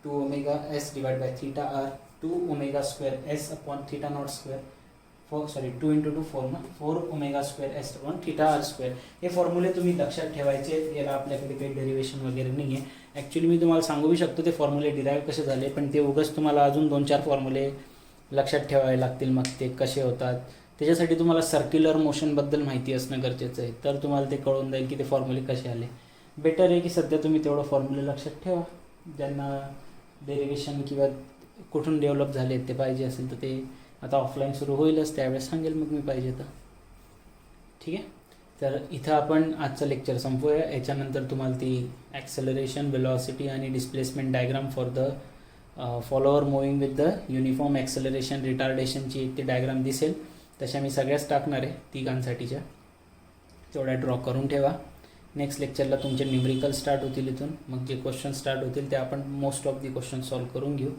2ωs divide by theta R, 2ω² upon theta nought square, 2 × 2 4 ना, 4ω² upon theta R square. हे फॉर्म्युले तुम्ही लक्षात ठेवायचे. याला आपल्याकडे काही डेरिवेशन वगैरे नाही आहे. ॲक्च्युली मी तुम्हाला सांगू शकतो ते फॉर्म्युले डिराईव्ह कसे झाले, पण ते उगाच तुम्हाला अजून 2-4 फॉर्म्युले लक्षात ठेवावे लागतील. मग ते कसे होतात त्याच्यासाठी तुम्हाला सर्क्युलर मोशनबद्दल माहिती असणं गरजेचं आहे, तर तुम्हाला ते कळून जाईल की ते फॉर्म्युले कसे आले. बेटर आहे की सध्या तुम्ही तेवढं फॉर्म्युले लक्षात ठेवा. ज्यांना डेरिवेशन किंवा कुठून डेव्हलप झाले ते पाहिजे असेल तर ते आता ऑफलाईन सुरू होईलच, त्यावेळेस सांगेल मग मी पाहिजे तर. ठीक आहे, तर इथं आपण आजचं लेक्चर संपवूया. याच्यानंतर तुम्हाला ती ॲक्सेलरेशन, वेलॉसिटी आणि displacement diagram for the follower moving with the uniform acceleration रिटार्डेशनची एक ती डायग्राम दिसेल. तशा मी सगळ्याच टाकणार आहे तिघांसाठीच्या, तेवढ्या ड्रॉ करून ठेवा. नेक्स्ट लेक्चरला तुमचे न्यूमरिकल स्टार्ट होतील. इथून मग जे क्वेश्चन स्टार्ट होतील ते आपण most of the question solve करून घेऊ,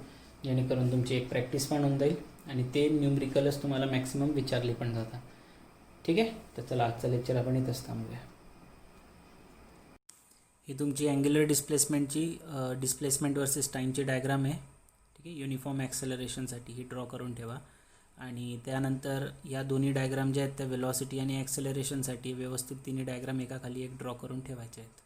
जेणेकरून तुमची एक प्रॅक्टिस पण होऊन जाईल आणि ते न्यूमरिकलच तुम्हाला मॅक्सिमम विचारले पण जातात. ठीक आहे, तर चला आजचं लेक्चर आपण इथंच थांबूया. ही तुमची अँग्युलर डिस्प्लेसमेंटची डिस्प्लेसमेंट वर्सेस टाईमची डायग्राम आहे. ठीक आहे, युनिफॉर्म ॲक्सेलरेशनसाठी ही ड्रॉ करून ठेवा. आणि त्यानंतर या दोन्ही डायग्राम ज्या आहेत त्या वेलॉसिटी आणि ॲक्सेलरेशनसाठी व्यवस्थित तिन्ही डायग्राम एकाखाली एक ड्रॉ करून ठेवायचे आहेत.